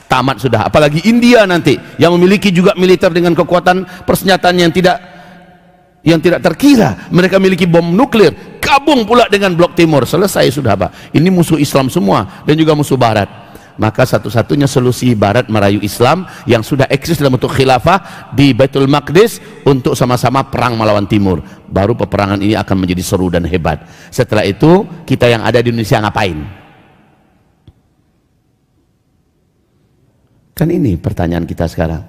Speaker 2: Tamat sudah. Apalagi India nanti yang memiliki juga militer dengan kekuatan persenjataan yang tidak terkira. Mereka memiliki bom nuklir, gabung pula dengan blok timur. Selesai sudah, Pak. Ini musuh Islam semua dan juga musuh Barat. Maka satu-satunya solusi Barat merayu Islam yang sudah eksis dalam bentuk khilafah di Baitul Maqdis untuk sama-sama perang melawan Timur. Baru peperangan ini akan menjadi seru dan hebat. Setelah itu kita yang ada di Indonesia ngapain? Kan ini pertanyaan kita sekarang.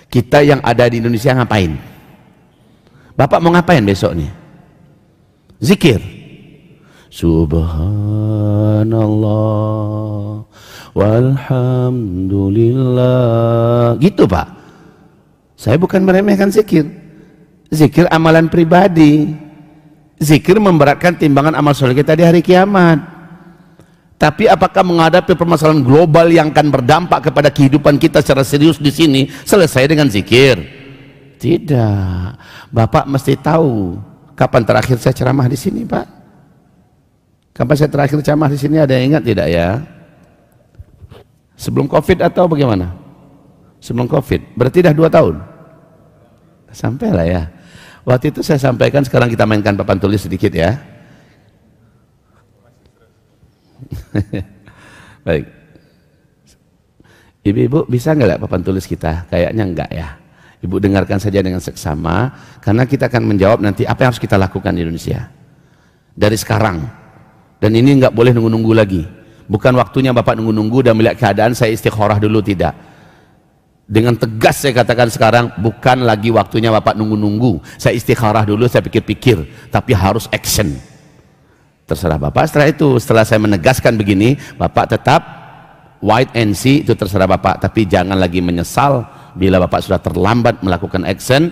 Speaker 2: Kita yang ada di Indonesia ngapain? Bapak mau ngapain besok nih? Zikir. Subhanallah walhamdulillah. Gitu Pak. Saya bukan meremehkan zikir. Zikir amalan pribadi. Zikir memberatkan timbangan amal soleh kita di hari kiamat. Tapi apakah menghadapi permasalahan global yang akan berdampak kepada kehidupan kita secara serius di sini selesai dengan zikir? Tidak. Bapak mesti tahu kapan terakhir saya ceramah di sini, Pak. Kapan saya terakhir ceramah di sini, ada yang ingat tidak ya? Sebelum Covid atau bagaimana? Sebelum Covid, berarti dah 2 tahun. Sampailah ya. Waktu itu saya sampaikan, sekarang kita mainkan papan tulis sedikit ya. Baik. Ibu-ibu bisa nggak papan tulis kita? Kayaknya enggak ya. Ibu dengarkan saja dengan seksama, karena kita akan menjawab nanti apa yang harus kita lakukan di Indonesia dari sekarang. Dan ini nggak boleh nunggu-nunggu lagi. Bukan waktunya Bapak nunggu-nunggu dan melihat keadaan saya istikharah dulu, tidak. Dengan tegas saya katakan sekarang, bukan lagi waktunya Bapak nunggu-nunggu. Saya istikharah dulu, saya pikir-pikir, tapi harus action. Terserah Bapak. Setelah itu, setelah saya menegaskan begini, Bapak tetap wait and see, itu terserah Bapak. Tapi jangan lagi menyesal bila Bapak sudah terlambat melakukan action,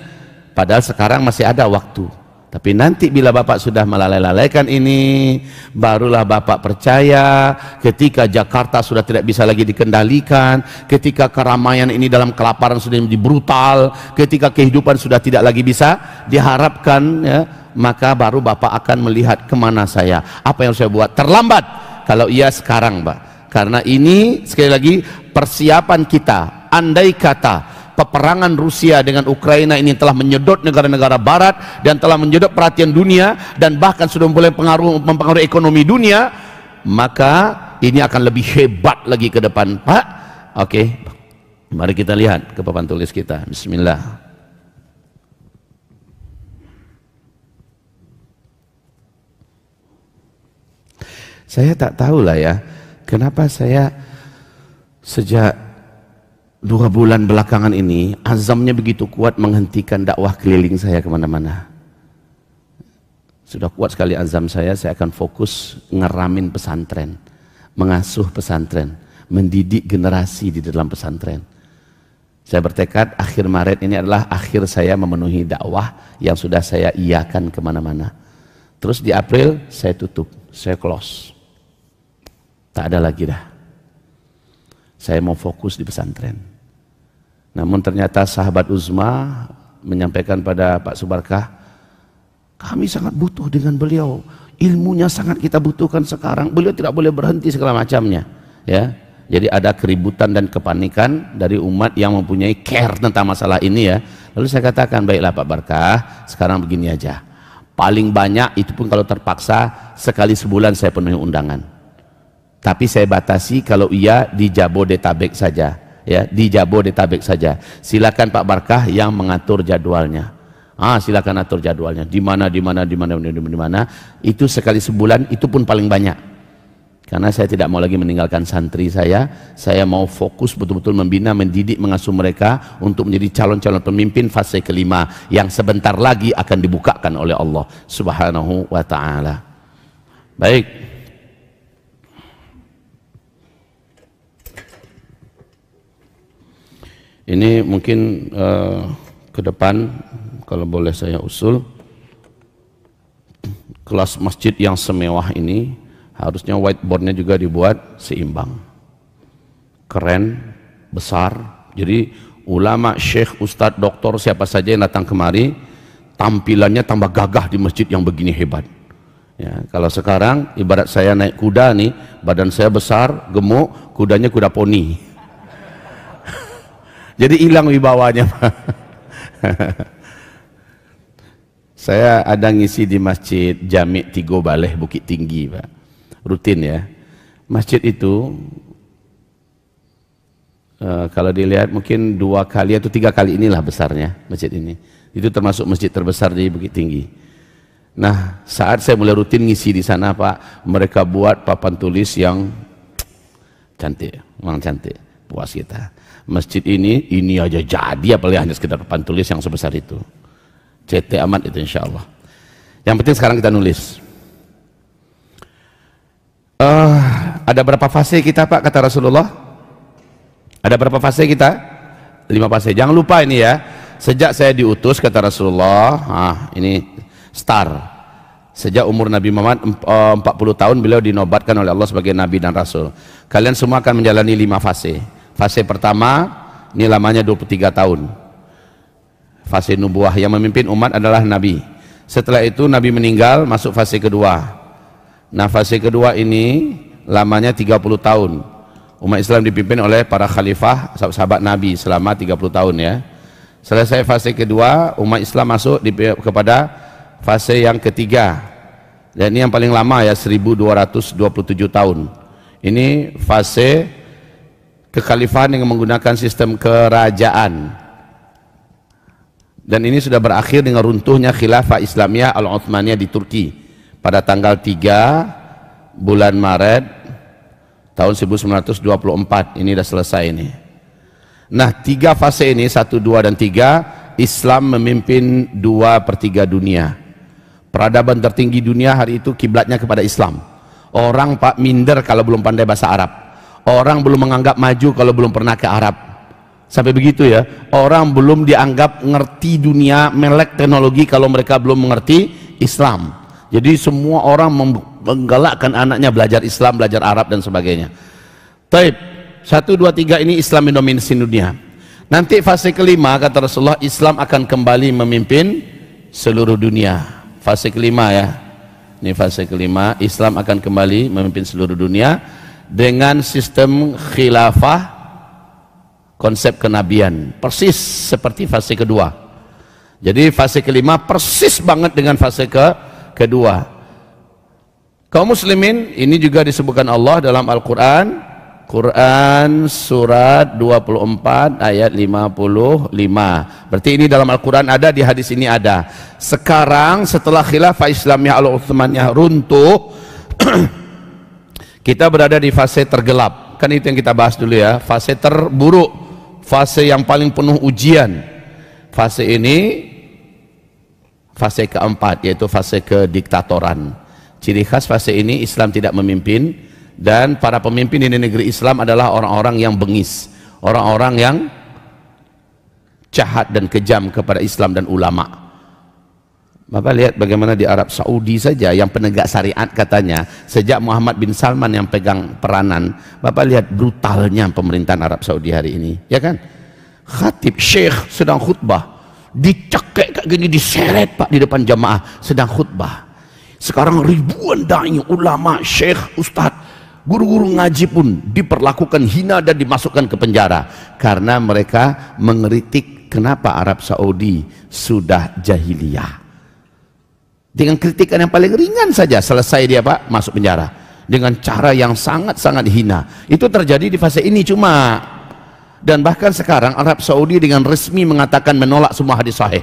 Speaker 2: padahal sekarang masih ada waktu. Tapi nanti bila Bapak sudah melalaikan ini, barulah Bapak percaya ketika Jakarta sudah tidak bisa lagi dikendalikan, ketika keramaian ini dalam kelaparan sudah menjadi brutal, ketika kehidupan sudah tidak lagi bisa diharapkan ya, maka baru Bapak akan melihat kemana saya, apa yang saya buat. Terlambat kalau iya sekarang, Pak. Karena ini sekali lagi persiapan kita. Andai kata peperangan Rusia dengan Ukraina ini telah menyedot negara-negara barat dan telah menyedot perhatian dunia dan bahkan sudah mulai mempengaruhi ekonomi dunia, maka ini akan lebih hebat lagi ke depan, Pak. Oke, mari kita lihat ke papan tulis kita. Bismillah. Saya tak tahu lah ya, kenapa saya sejak 2 bulan belakangan ini azamnya begitu kuat menghentikan dakwah keliling saya kemana-mana. Sudah kuat sekali azam saya akan fokus ngeramin pesantren, mengasuh pesantren, mendidik generasi di dalam pesantren. Saya bertekad akhir Maret ini adalah akhir saya memenuhi dakwah yang sudah saya iakan kemana-mana. Terus di April saya tutup, saya close. Tak ada lagi dah. Saya mau fokus di pesantren. Namun ternyata sahabat Uzma menyampaikan pada Pak Subarkah, kami sangat butuh dengan beliau, ilmunya sangat kita butuhkan sekarang, beliau tidak boleh berhenti segala macamnya ya. Jadi ada keributan dan kepanikan dari umat yang mempunyai care tentang masalah ini ya. Lalu saya katakan, baiklah Pak Barkah, sekarang begini aja, paling banyak itu pun kalau terpaksa sekali sebulan saya penuhi undangan, tapi saya batasi kalau iya di Jabodetabek saja ya, di Jabodetabek saja. Silakan Pak Barkah yang mengatur jadwalnya. Silakan atur jadwalnya. Di mana, itu sekali sebulan, itu pun paling banyak. Karena saya tidak mau lagi meninggalkan santri saya mau fokus betul-betul membina, mendidik, mengasuh mereka untuk menjadi calon-calon pemimpin fase kelima yang sebentar lagi akan dibukakan oleh Allah Subhanahu wa ta'ala. Baik. Ini mungkin ke depan kalau boleh saya usul, kelas masjid yang semewah ini harusnya whiteboardnya juga dibuat seimbang, keren, besar. Jadi ulama, syekh, ustadz, doktor, siapa saja yang datang kemari tampilannya tambah gagah di masjid yang begini hebat ya. Kalau sekarang ibarat saya naik kuda nih, badan saya besar, gemuk, kudanya kuda poni. Jadi hilang wibawanya. Saya ada ngisi di masjid Jami' Tigo Baleh Bukit Tinggi, Pak. Rutin ya. Masjid itu Kalau dilihat mungkin 2 kali atau 3 kali inilah besarnya masjid ini. Itu termasuk masjid terbesar di Bukit Tinggi. Nah, saat saya mulai rutin ngisi di sana, Pak, mereka buat papan tulis yang cantik, memang cantik, puas kita. Masjid ini aja jadi, apalagi hanya sekedar papan tulis yang sebesar itu. CT amat itu insya Allah. Yang penting sekarang kita nulis. Ada berapa fase kita, Pak, kata Rasulullah? Ada berapa fase kita? 5 fase. Jangan lupa ini ya. Sejak saya diutus, kata Rasulullah, ini star. Sejak umur Nabi Muhammad 40 tahun beliau dinobatkan oleh Allah sebagai Nabi dan Rasul. Kalian semua akan menjalani 5 fase. Fase pertama, ini lamanya 23 tahun. Fase nubuah, yang memimpin umat adalah Nabi. Setelah itu Nabi meninggal, masuk fase kedua. Nah, fase kedua ini lamanya 30 tahun. Umat Islam dipimpin oleh para khalifah, sahabat Nabi selama 30 tahun ya. Selesai fase kedua, umat Islam masuk kepada fase yang ketiga. Dan ini yang paling lama ya, 1227 tahun. Ini fase kekhalifahan yang menggunakan sistem kerajaan. Dan ini sudah berakhir dengan runtuhnya khilafah Islamiyah Al-Uthmaniyah di Turki pada tanggal 3 bulan Maret tahun 1924. Ini sudah selesai ini. Nah, 3 fase ini, 1, 2, dan 3, Islam memimpin 2/3 dunia. Peradaban tertinggi dunia hari itu kiblatnya kepada Islam. Orang, Pak, minder kalau belum pandai bahasa Arab. Orang belum menganggap maju kalau belum pernah ke Arab. Sampai begitu ya. Orang belum dianggap ngerti dunia, melek teknologi kalau mereka belum mengerti Islam. Jadi semua orang menggalakkan anaknya belajar Islam, belajar Arab dan sebagainya. Taib, 1, 2, 3 ini Islam mendominasi dunia. Nanti fase kelima, kata Rasulullah, Islam akan kembali memimpin seluruh dunia. Fase kelima ya. Ini fase kelima, Islam akan kembali memimpin seluruh dunia dengan sistem khilafah, konsep kenabian, persis seperti fase kedua. Jadi fase kelima persis banget dengan fase kedua. Kaum muslimin, ini juga disebutkan Allah dalam Al-Quran, Quran surat 24 ayat 55. Berarti ini dalam Al-Quran ada, di hadis ini ada. Sekarang setelah khilafah Islamiyah Al-Uthmaniyah runtuh, kita berada di fase tergelap. Kan itu yang kita bahas dulu ya, fase terburuk, fase yang paling penuh ujian. Fase ini fase keempat, yaitu fase kediktatoran. Ciri khas fase ini, Islam tidak memimpin, dan para pemimpin di negeri Islam adalah orang-orang yang bengis, orang-orang yang jahat dan kejam kepada Islam dan ulama. Bapak lihat bagaimana di Arab Saudi saja, yang penegak syariat katanya, sejak Muhammad bin Salman yang pegang peranan. Bapak lihat brutalnya pemerintahan Arab Saudi hari ini, ya kan? Khatib syekh sedang khutbah, dicekek kayak gini, diseret, Pak, di depan jamaah sedang khutbah. Sekarang ribuan dai, ulama, syekh, ustadz, guru-guru ngaji pun diperlakukan hina dan dimasukkan ke penjara karena mereka mengkritik kenapa Arab Saudi sudah jahiliyah. Dengan kritikan yang paling ringan saja selesai dia, Pak, masuk penjara dengan cara yang sangat-sangat hina. Itu terjadi di fase ini cuma. Dan bahkan sekarang Arab Saudi dengan resmi mengatakan menolak semua hadis sahih.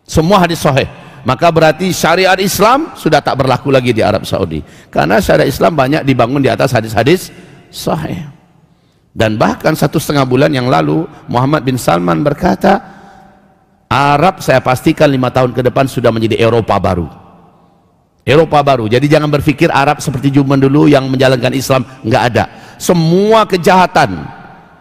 Speaker 2: Semua hadis sahih. Maka berarti syariat Islam sudah tak berlaku lagi di Arab Saudi. Karena syariat Islam banyak dibangun di atas hadis-hadis sahih. Dan bahkan 1,5 bulan yang lalu Muhammad bin Salman berkata, Arab saya pastikan 5 tahun ke depan sudah menjadi Eropa baru. Eropa baru. Jadi jangan berpikir Arab seperti zaman dulu yang menjalankan Islam. Enggak ada. Semua kejahatan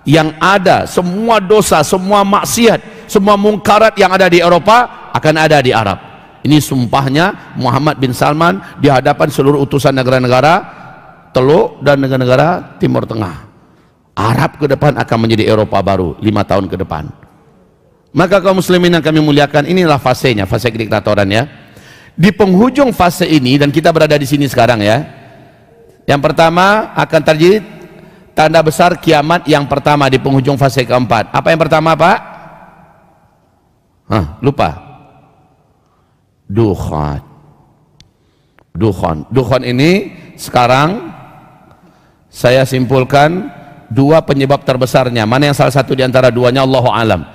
Speaker 2: yang ada, semua dosa, semua maksiat, semua mungkarat yang ada di Eropa akan ada di Arab. Ini sumpahnya Muhammad bin Salman di hadapan seluruh utusan negara-negara Teluk dan negara-negara Timur Tengah. Arab ke depan akan menjadi Eropa baru 5 tahun ke depan. Maka kaum muslimin yang kami muliakan, inilah fasenya, fase kediktatoran ya. Di penghujung fase ini, dan kita berada di sini sekarang ya. Yang pertama akan terjadi tanda besar kiamat yang pertama di penghujung fase keempat. Apa yang pertama, Pak? Lupa. Dukhan. Dukhan ini sekarang saya simpulkan dua penyebab terbesarnya. Mana yang salah satu di antara duanya, Allahu alam.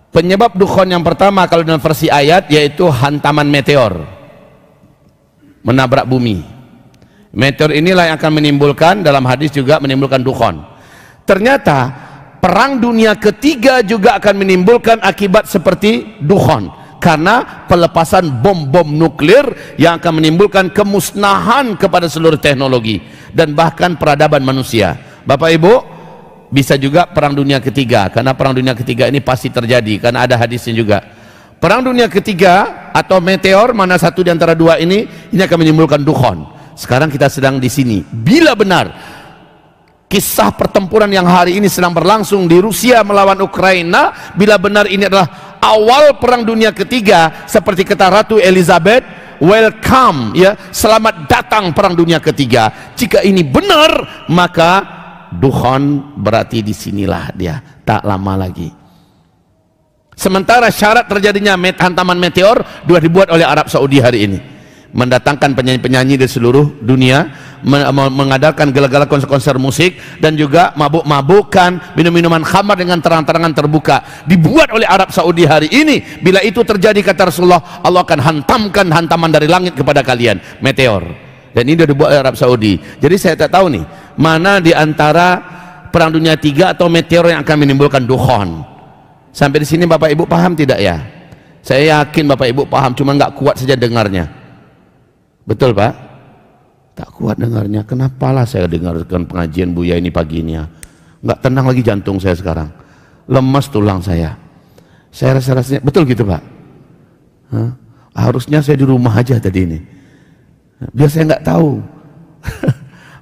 Speaker 2: Penyebab dukhon yang pertama kalau dalam versi ayat yaitu hantaman meteor menabrak bumi. Meteor inilah yang akan menimbulkan, dalam hadis juga menimbulkan dukhon. Ternyata perang dunia ketiga juga akan menimbulkan akibat seperti dukhon, karena pelepasan bom-bom nuklir yang akan menimbulkan kemusnahan kepada seluruh teknologi dan bahkan peradaban manusia. Bapak Ibu, bisa juga perang dunia ketiga, karena perang dunia ketiga ini pasti terjadi, karena ada hadisnya juga. Perang dunia ketiga atau meteor, mana satu di antara dua ini akan menimbulkan dukhon. Sekarang kita sedang di sini. Bila benar kisah pertempuran yang hari ini sedang berlangsung di Rusia melawan Ukraina, bila benar ini adalah awal perang dunia ketiga, seperti kata Ratu Elizabeth, welcome, ya, selamat datang perang dunia ketiga. Jika ini benar, maka dukhon berarti disinilah dia, tak lama lagi. Sementara syarat terjadinya hantaman meteor sudah dibuat oleh Arab Saudi hari ini, mendatangkan penyanyi-penyanyi dari seluruh dunia, mengadakan gala-gala konser-konser musik, dan juga mabuk-mabukan, minum-minuman khamar dengan terang-terangan terbuka, dibuat oleh Arab Saudi hari ini. Bila itu terjadi, kata Rasulullah, Allah akan hantamkan hantaman dari langit kepada kalian, meteor. Dan ini sudah dibuat oleh Arab Saudi. Jadi saya tak tahu nih, mana di antara perang dunia tiga atau meteor yang akan menimbulkan dukhon. Sampai di sini Bapak Ibu paham tidak ya? Saya yakin Bapak Ibu paham, cuma nggak kuat saja dengarnya. Betul Pak? Tak kuat dengarnya. Kenapalah saya dengarkan pengajian Buya ini pagi ini ya? Nggak tenang lagi jantung saya sekarang. Lemas tulang saya. Saya rasa-rasanya, betul gitu Pak? Hah? Harusnya saya di rumah aja tadi ini. Biar saya nggak tahu.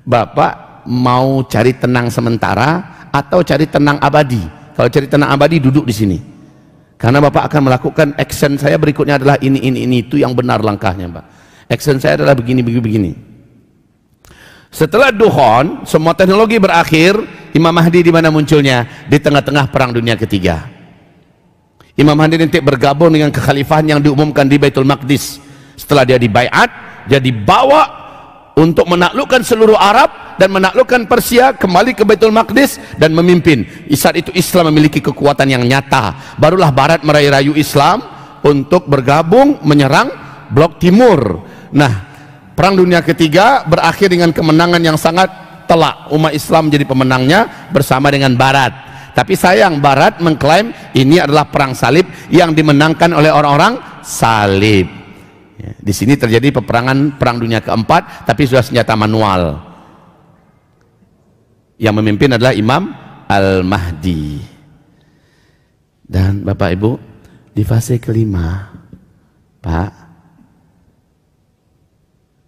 Speaker 2: Bapak mau cari tenang sementara atau cari tenang abadi? Kalau cari tenang abadi, duduk di sini. Karena Bapak akan melakukan action saya berikutnya adalah ini, itu yang benar langkahnya Pak. Action saya adalah begini. Setelah dukhon, semua teknologi berakhir. Imam Mahdi di mana munculnya? Di tengah-tengah perang dunia ketiga. Imam Mahdi nanti bergabung dengan kekhalifahan yang diumumkan di Baitul Maqdis. Setelah dia dibaiat, dia dibawa untuk menaklukkan seluruh Arab dan menaklukkan Persia, kembali ke Baitul Maqdis dan memimpin. Saat itu Islam memiliki kekuatan yang nyata. Barulah Barat merayu-rayu Islam untuk bergabung menyerang blok timur. Nah, perang dunia ketiga berakhir dengan kemenangan yang sangat telak. Umat Islam menjadi pemenangnya bersama dengan Barat. Tapi sayang, Barat mengklaim ini adalah perang salib yang dimenangkan oleh orang-orang salib. Ya, di sini terjadi peperangan perang dunia keempat, tapi sudah senjata manual. Yang memimpin adalah Imam Al-Mahdi. Dan Bapak Ibu, di fase kelima, Pak,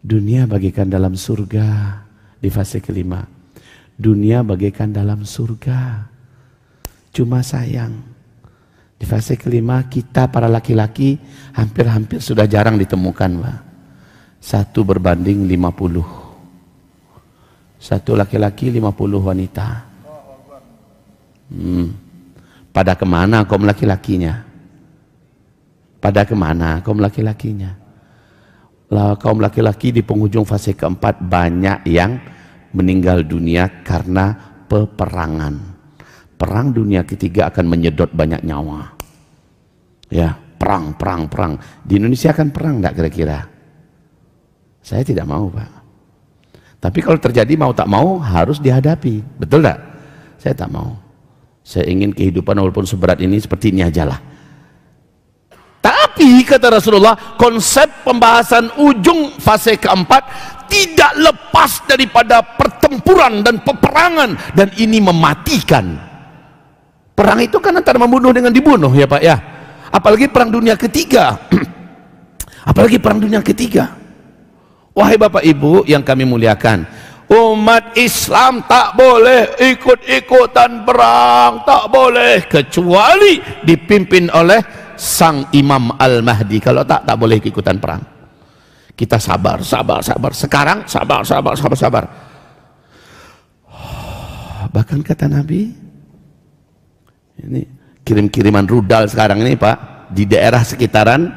Speaker 2: dunia bagaikan dalam surga. Di fase kelima, dunia bagaikan dalam surga. Cuma sayang, di fase kelima kita para laki-laki hampir-hampir sudah jarang ditemukan Pak. 1 berbanding 50. 1 laki-laki 50 wanita. Pada kemana kaum laki-lakinya? Pada kemana kaum laki-lakinya? Kaum laki-laki di penghujung fase keempat banyak yang meninggal dunia karena peperangan. Perang dunia ketiga akan menyedot banyak nyawa. Ya, perang. Di Indonesia akan perang enggak kira-kira? Saya tidak mau Pak. Tapi kalau terjadi mau tak mau harus dihadapi. Betul enggak? Saya tak mau. Saya ingin kehidupan walaupun seberat ini seperti ini ajalah. Tapi kata Rasulullah, konsep pembahasan ujung fase keempat tidak lepas daripada pertempuran dan peperangan, dan ini mematikan. Perang itu kan antara membunuh dengan dibunuh ya Pak ya. Apalagi perang dunia ketiga. Apalagi perang dunia ketiga. Wahai Bapak Ibu yang kami muliakan, umat Islam tak boleh ikut-ikutan perang, tak boleh, kecuali dipimpin oleh sang Imam Al-Mahdi. Kalau tak boleh ikutan perang. Kita sabar. Sekarang sabar. Bahkan kata Nabi, ini kirim-kiriman rudal sekarang ini Pak, di daerah sekitaran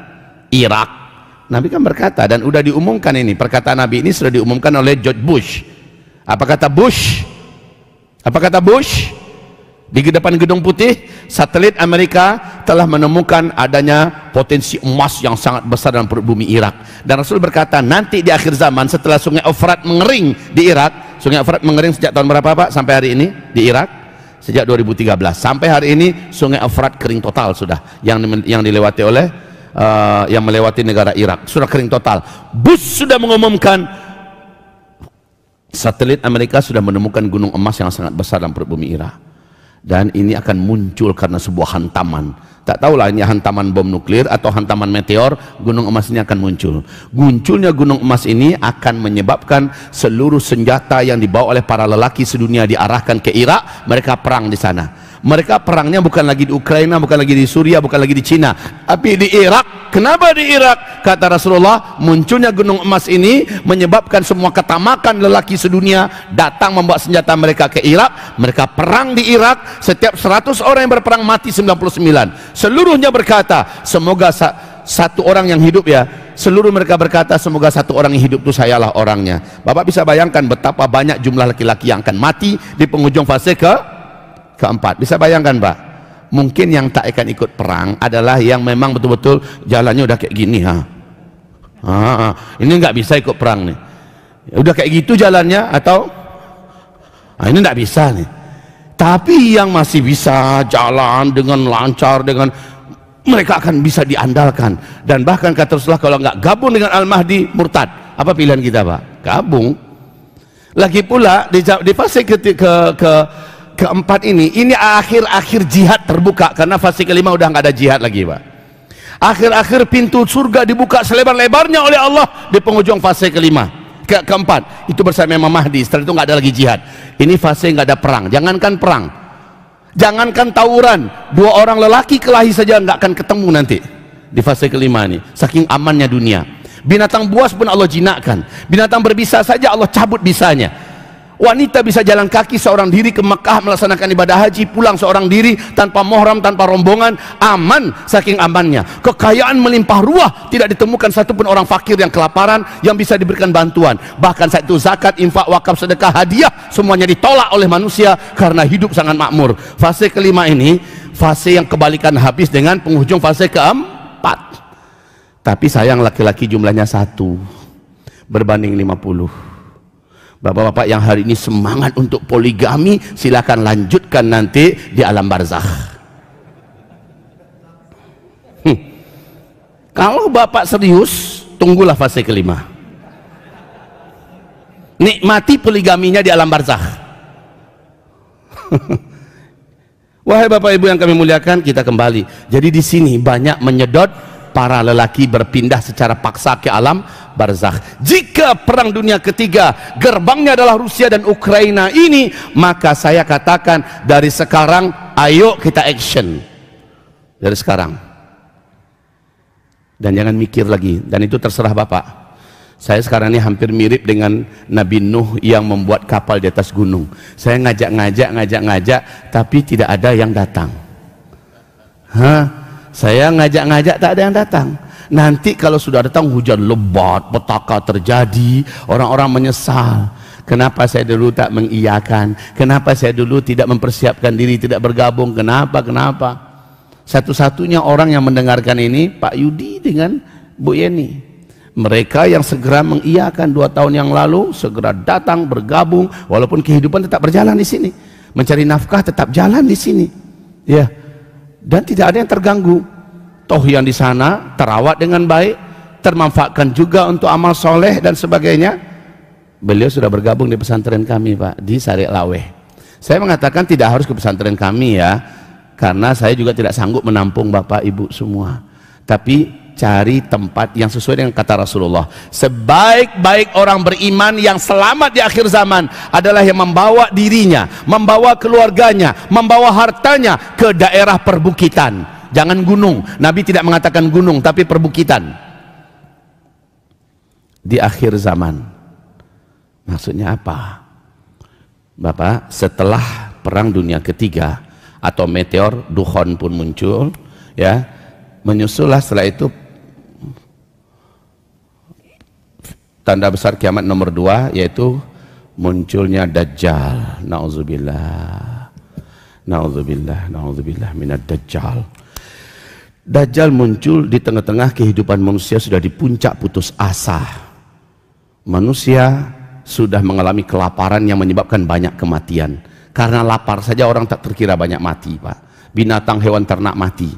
Speaker 2: Irak. Nabi kan berkata, dan udah diumumkan ini, perkataan Nabi ini sudah diumumkan oleh George Bush. Apa kata Bush? Apa kata Bush? Di depan Gedung Putih, satelit Amerika telah menemukan adanya potensi emas yang sangat besar dalam perut bumi Irak. Dan Rasul berkata, nanti di akhir zaman setelah Sungai Efrat mengering di Irak, Sungai Efrat mengering sejak tahun berapa Pak? Sampai hari ini di Irak? Sejak 2013. Sampai hari ini Sungai Efrat kering total sudah. Yang dilewati oleh yang melewati negara Irak sudah kering total. Bush sudah mengumumkan, satelit Amerika sudah menemukan gunung emas yang sangat besar dalam perut bumi Irak. Dan ini akan muncul karena sebuah hantaman. Tak tahulah ini hantaman bom nuklir atau hantaman meteor, gunung emas ini akan muncul. Munculnya gunung emas ini akan menyebabkan seluruh senjata yang dibawa oleh para lelaki sedunia diarahkan ke Irak. Mereka perang di sana. Mereka perangnya bukan lagi di Ukraina, bukan lagi di Suria, bukan lagi di Cina, tapi di Irak. Kenapa di Irak? Kata Rasulullah, munculnya gunung emas ini menyebabkan semua ketamakan lelaki sedunia datang membawa senjata mereka ke Irak. Mereka perang di Irak. Setiap 100 orang yang berperang mati 99. Seluruhnya berkata, semoga satu orang yang hidup ya. Seluruh mereka berkata, semoga satu orang yang hidup itu sayalah orangnya. Bapak bisa bayangkan betapa banyak jumlah laki-laki yang akan mati di penghujung fase keempat. Bisa bayangkan Pak, mungkin yang tak akan ikut perang adalah yang memang betul-betul jalannya udah kayak gini. Ini nggak bisa ikut perang nih, udah kayak gitu jalannya, atau ini nggak bisa nih. Tapi yang masih bisa jalan dengan lancar, dengan mereka akan bisa diandalkan. Dan bahkan kata Rasulullah, kalau nggak gabung dengan Al-Mahdi, murtad. Apa pilihan kita Pak? Gabung. Lagi pula di fase keempat ini akhir-akhir jihad terbuka, karena fase kelima udah nggak ada jihad lagi Pak. Akhir-akhir pintu surga dibuka selebar-lebarnya oleh Allah di penghujung fase keempat. Itu bersama Imam Mahdi. Setelah itu nggak ada lagi jihad. Ini fase nggak ada perang. Jangankan perang, jangankan tawuran, 2 orang lelaki kelahi saja nggak akan ketemu nanti di fase kelima ini. Saking amannya dunia. Binatang buas pun Allah jinakkan. Binatang berbisa saja Allah cabut bisanya. Wanita bisa jalan kaki seorang diri ke Mekah melaksanakan ibadah haji, pulang seorang diri tanpa muhram, tanpa rombongan, aman saking amannya. Kekayaan melimpah ruah, tidak ditemukan satupun orang fakir yang kelaparan yang bisa diberikan bantuan. Bahkan saat itu zakat, infak, wakaf, sedekah, hadiah semuanya ditolak oleh manusia karena hidup sangat makmur. Fase kelima ini fase yang kebalikan habis dengan penghujung fase keempat. Tapi sayang laki-laki jumlahnya 1 berbanding 50. Bapak-bapak yang hari ini semangat untuk poligami, silakan lanjutkan nanti di alam barzakh. Kalau bapak serius, tunggulah fase kelima. Nikmati poligaminya di alam barzakh. Wahai bapak ibu yang kami muliakan, kita kembali. Jadi di sini banyak menyedot para lelaki berpindah secara paksa ke alam barzakh. Jika perang dunia ketiga gerbangnya adalah Rusia dan Ukraina ini, maka saya katakan dari sekarang ayo kita action dari sekarang, dan jangan mikir lagi. Dan itu terserah bapak. Saya sekarang ini hampir mirip dengan Nabi Nuh yang membuat kapal di atas gunung. Saya ngajak, tapi tidak ada yang datang. Saya ngajak tak ada yang datang. Nanti kalau sudah datang hujan lebat, petaka terjadi, orang-orang menyesal. Kenapa saya dulu tak mengiyakan? Kenapa saya dulu tidak mempersiapkan diri, tidak bergabung? Kenapa? Satu-satunya orang yang mendengarkan ini Pak Yudi dengan Bu Yeni. Mereka yang segera mengiyakan 2 tahun yang lalu, segera datang bergabung, walaupun kehidupan tetap berjalan di sini, mencari nafkah tetap jalan di sini, ya. Dan tidak ada yang terganggu. Toh yang di sana terawat dengan baik, termanfaatkan juga untuk amal soleh dan sebagainya. Beliau sudah bergabung di pesantren kami Pak, di Sari Laweh. Saya mengatakan tidak harus ke pesantren kami ya, karena saya juga tidak sanggup menampung bapak ibu semua. Tapi cari tempat yang sesuai dengan kata Rasulullah. Sebaik-baik orang beriman yang selamat di akhir zaman adalah yang membawa dirinya, membawa keluarganya, membawa hartanya ke daerah perbukitan. Jangan gunung. Nabi tidak mengatakan gunung, tapi perbukitan. Di akhir zaman. Maksudnya apa? Bapak, setelah perang dunia ketiga atau meteor dukhon pun muncul, ya, menyusullah setelah itu tanda besar kiamat nomor 2, yaitu munculnya Dajjal. Nauzubillah, nauzubillah, nauzubillah minad Dajjal. Dajjal muncul di tengah-tengah kehidupan manusia, sudah di puncak putus asa. Manusia sudah mengalami kelaparan yang menyebabkan banyak kematian. Karena lapar saja orang tak terkira banyak mati, Pak. Binatang, hewan ternak mati.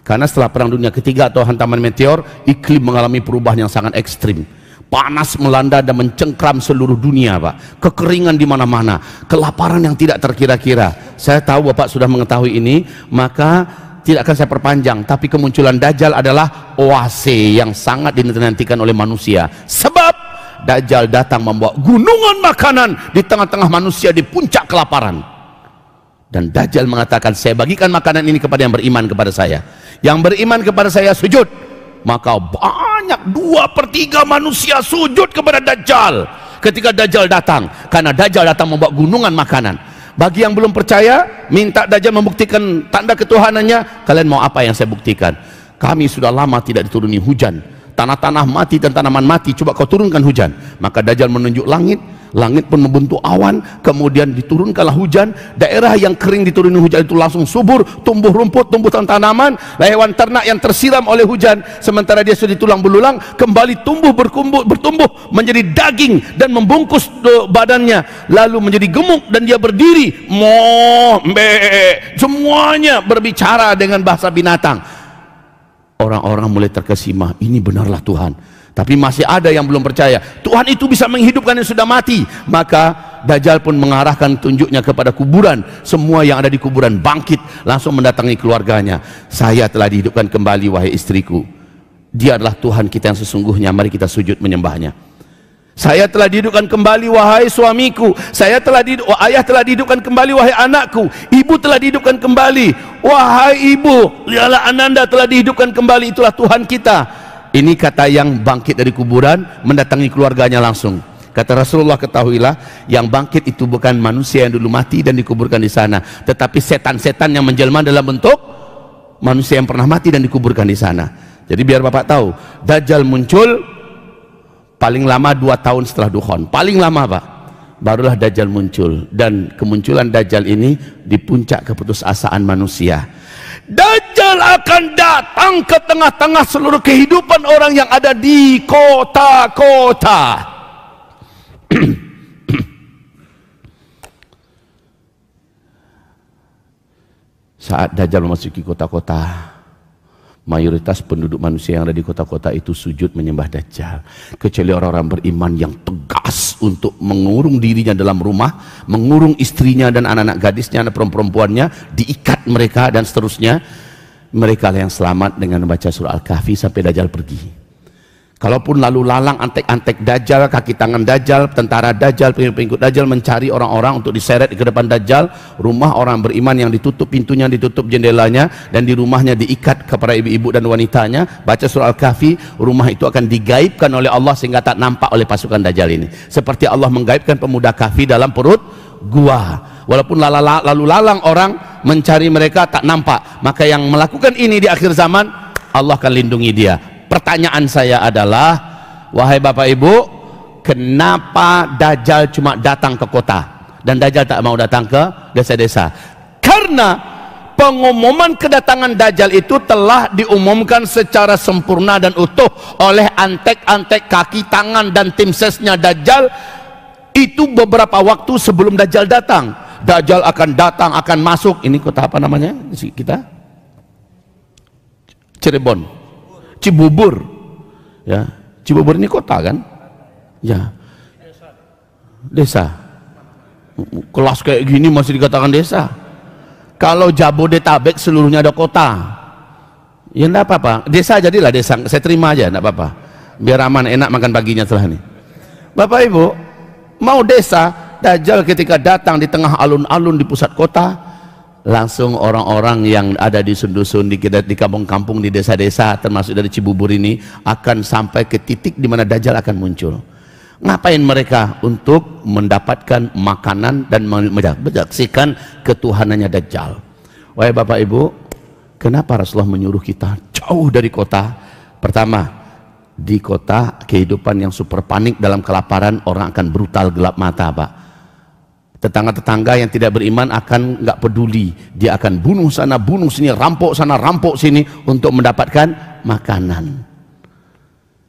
Speaker 2: Karena setelah Perang Dunia Ketiga atau hantaman meteor, iklim mengalami perubahan yang sangat ekstrim. Panas melanda dan mencengkram seluruh dunia, Pak. Kekeringan di mana-mana, kelaparan yang tidak terkira-kira. Saya tahu Bapak sudah mengetahui ini, maka tidak akan saya perpanjang. Tapi kemunculan Dajjal adalah oase yang sangat dinantikan oleh manusia. Sebab Dajjal datang membawa gunungan makanan di tengah-tengah manusia di puncak kelaparan. Dan Dajjal mengatakan, saya bagikan makanan ini kepada yang beriman kepada saya. Yang beriman kepada saya sujud. Maka banyak 2/3 manusia sujud kepada Dajjal ketika Dajjal datang. Karena Dajjal datang membawa gunungan makanan. Bagi yang belum percaya, minta Dajjal membuktikan tanda ketuhanannya. Kalian mau apa yang saya buktikan? Kami sudah lama tidak dituruni hujan. Tanah-tanah mati dan tanaman mati, coba kau turunkan hujan. Maka Dajjal menunjuk langit, langit pun membentuk awan, kemudian diturunkanlah hujan. Daerah yang kering dituruni hujan itu langsung subur, tumbuh rumput, tumbuh tanaman, hewan ternak yang tersiram oleh hujan, sementara dia sudah tulang belulang, kembali tumbuh bertumbuh menjadi daging dan membungkus badannya, lalu menjadi gemuk dan dia berdiri, semuanya berbicara dengan bahasa binatang. Orang-orang mulai terkesima, ini benarlah Tuhan. Tapi masih ada yang belum percaya Tuhan itu bisa menghidupkan yang sudah mati. Maka Dajjal pun mengarahkan tunjuknya kepada kuburan. Semua yang ada di kuburan bangkit, langsung mendatangi keluarganya. Saya telah dihidupkan kembali wahai istriku. Dia adalah Tuhan kita yang sesungguhnya, mari kita sujud menyembahnya. Saya telah dihidupkan kembali wahai suamiku. Ayah telah dihidupkan kembali wahai anakku. Ibu telah dihidupkan kembali wahai ibu. Lihatlah Ananda telah dihidupkan kembali, itulah Tuhan kita. Ini kata yang bangkit dari kuburan, mendatangi keluarganya langsung. Kata Rasulullah, ketahuilah yang bangkit itu bukan manusia yang dulu mati dan dikuburkan di sana, tetapi setan-setan yang menjelma dalam bentuk manusia yang pernah mati dan dikuburkan di sana. Jadi biar Bapak tahu, Dajjal muncul paling lama 2 tahun setelah Dukhon, paling lama Pak, barulah Dajjal muncul. Dan kemunculan Dajjal ini di puncak keputusasaan manusia. Dajjal akan datang ke tengah-tengah seluruh kehidupan orang yang ada di kota-kota. Saat Dajjal memasuki kota-kota, mayoritas penduduk manusia yang ada di kota-kota itu sujud menyembah Dajjal, kecuali orang-orang beriman yang tegas untuk mengurung dirinya dalam rumah, mengurung istrinya dan anak-anak gadisnya, anak perempuannya, diikat mereka dan seterusnya. Mereka lah yang selamat dengan membaca surah Al-Kahfi sampai Dajjal pergi. Kalaupun lalu lalang antek-antek Dajjal, kaki tangan Dajjal, tentara Dajjal, pengikut Dajjal mencari orang-orang untuk diseret ke depan Dajjal, rumah orang beriman yang ditutup pintunya, ditutup jendelanya, dan di rumahnya diikat kepada ibu-ibu dan wanitanya, baca surah Al-Kahfi, rumah itu akan digaibkan oleh Allah sehingga tak nampak oleh pasukan Dajjal ini. Seperti Allah menggaibkan pemuda Kahfi dalam perut gua. Walaupun lalu lalang orang mencari mereka tak nampak, maka yang melakukan ini di akhir zaman Allah akan lindungi dia. Pertanyaan saya adalah, wahai Bapak Ibu, kenapa Dajjal cuma datang ke kota dan Dajjal tak mau datang ke desa-desa? Karena pengumuman kedatangan Dajjal itu telah diumumkan secara sempurna dan utuh oleh antek-antek kaki tangan dan tim sesnya Dajjal itu beberapa waktu sebelum Dajjal datang. Dajjal akan datang, akan masuk. Ini kota apa namanya kita? Cirebon, Cibubur, ya. Cibubur ini kota kan? Ya. Desa. Kelas kayak gini masih dikatakan desa. Kalau Jabodetabek seluruhnya ada kota, ya enggak apa-apa. Desa jadilah desa. Saya terima aja, enggak apa-apa. Biar aman, enak makan paginya setelah ini. Bapak Ibu, mau desa, Dajjal ketika datang di tengah alun-alun di pusat kota, langsung orang-orang yang ada di dusun-dusun, di kampung-kampung, di desa-desa, termasuk dari Cibubur ini, akan sampai ke titik di mana Dajjal akan muncul. Ngapain mereka? Untuk mendapatkan makanan dan menyaksikan ketuhanannya Dajjal. Wahai Bapak Ibu, kenapa Rasulullah menyuruh kita jauh dari kota? Pertama, di kota kehidupan yang super panik dalam kelaparan, orang akan brutal, gelap mata Pak. Tetangga-tetangga yang tidak beriman akan nggak peduli, dia akan bunuh sana, bunuh sini, rampok sana, rampok sini untuk mendapatkan makanan.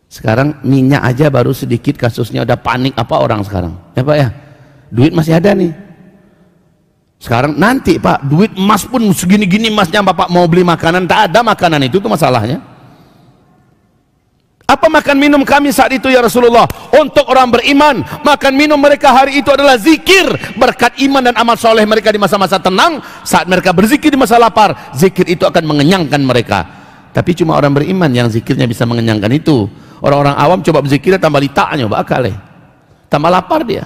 Speaker 2: Sekarang minyak aja baru sedikit kasusnya udah panik apa orang sekarang, ya Pak ya? Duit masih ada nih. Sekarang nanti Pak, duit emas pun segini-gini emasnya, Bapak mau beli makanan, tak ada makanan, itu tuh masalahnya. Apa makan minum kami saat itu ya Rasulullah? Untuk orang beriman, makan minum mereka hari itu adalah zikir. Berkat iman dan amal soleh mereka di masa-masa tenang, saat mereka berzikir di masa lapar, zikir itu akan mengenyangkan mereka. Tapi cuma orang beriman yang zikirnya bisa mengenyangkan itu. Orang-orang awam coba berzikir tambah litaknya, bakal tambah lapar dia.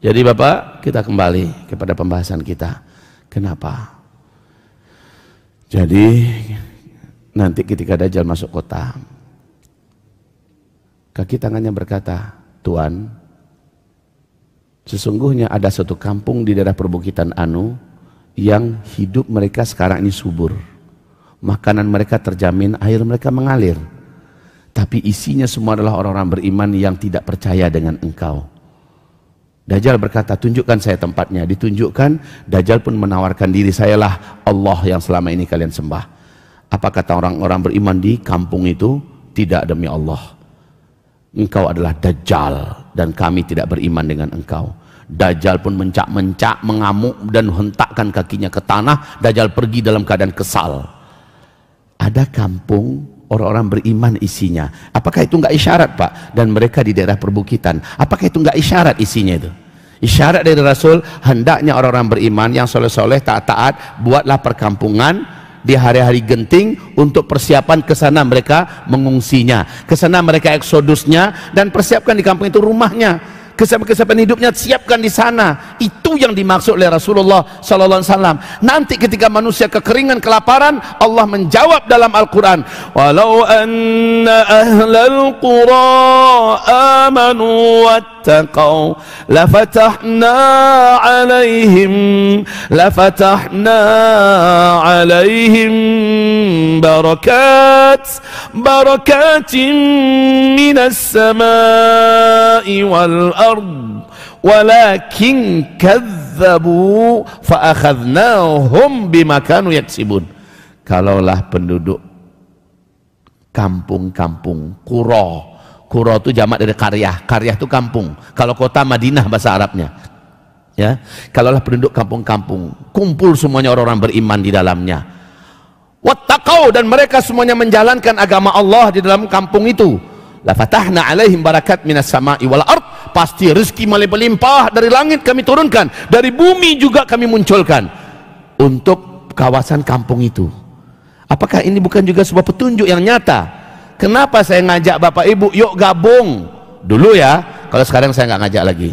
Speaker 2: Jadi Bapak, kita kembali kepada pembahasan kita. Kenapa? Jadi nanti ketika Dajjal masuk kota, kaki tangannya berkata, Tuhan, sesungguhnya ada suatu kampung di daerah perbukitan Anu yang hidup mereka sekarang ini subur, makanan mereka terjamin, air mereka mengalir, tapi isinya semua adalah orang-orang beriman yang tidak percaya dengan Engkau. Dajjal berkata, tunjukkan saya tempatnya. Ditunjukkan, Dajjal pun menawarkan diri, sayalah Allah yang selama ini kalian sembah. Apa kata orang-orang beriman di kampung itu? Tidak, demi Allah, engkau adalah Dajjal dan kami tidak beriman dengan engkau. Dajjal pun mencak-mencak, mengamuk dan hentakkan kakinya ke tanah. Dajjal pergi dalam keadaan kesal. Ada kampung orang-orang beriman isinya. Apakah itu enggak isyarat Pak? Dan mereka di daerah perbukitan. Apakah itu enggak isyarat isinya itu? Isyarat dari Rasul, hendaknya orang-orang beriman yang soleh-soleh, taat-taat, buatlah perkampungan di hari-hari genting untuk persiapan ke sana mereka mengungsinya, ke sana mereka eksodusnya, dan persiapkan di kampung itu rumahnya, kesiapan hidupnya siapkan di sana. Itu yang dimaksud oleh Rasulullah sallallahu alaihi wasallam. Nanti ketika manusia kekeringan, kelaparan, Allah menjawab dalam Al-Qur'an, walau anna ahlal qura amanu wattaqau lafatahna alaihim barakatin minas samai wal walakin kadzabu fa akhadnahum bima kanu yaksibun. Kalaulah penduduk kampung-kampung, qura itu jamak dari qaryah itu kampung. Kalau kota Madinah bahasa Arabnya, ya. Kalaulah penduduk kampung-kampung kumpul semuanya orang-orang beriman di dalamnya, wattaqau, dan mereka semuanya menjalankan agama Allah di dalam kampung itu, la fatahna alaihim barakat minas sama'i wal ard, pasti rezeki melimpah dari langit kami turunkan, dari bumi juga kami munculkan untuk kawasan kampung itu. Apakah ini bukan juga sebuah petunjuk yang nyata? Kenapa saya ngajak Bapak Ibu yuk gabung dulu ya, kalau sekarang saya nggak ngajak lagi.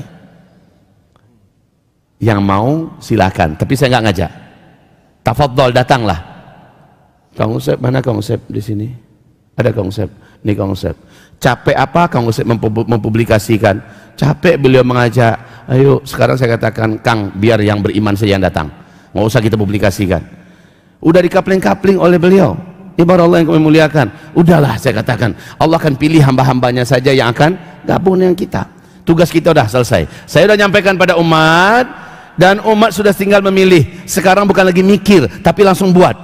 Speaker 2: Yang mau silakan, tapi saya nggak ngajak. Tafadhol, datanglah. Kang Usep, mana Kang Usep di sini? Ada Kang Usep. Ini Kang Usep. Capek apa Kang Usep mempublikasikan? Capek beliau mengajak. Ayo sekarang saya katakan, Kang, biar yang beriman saja yang datang, nggak usah kita publikasikan. Udah dikapling-kapling oleh beliau. Ibarat Allah yang kami muliakan. Udahlah, saya katakan, Allah akan pilih hamba-hambanya saja yang akan gabung dengan kita. Tugas kita udah selesai. Saya udah nyampaikan pada umat, dan umat sudah tinggal memilih. Sekarang bukan lagi mikir, tapi langsung buat.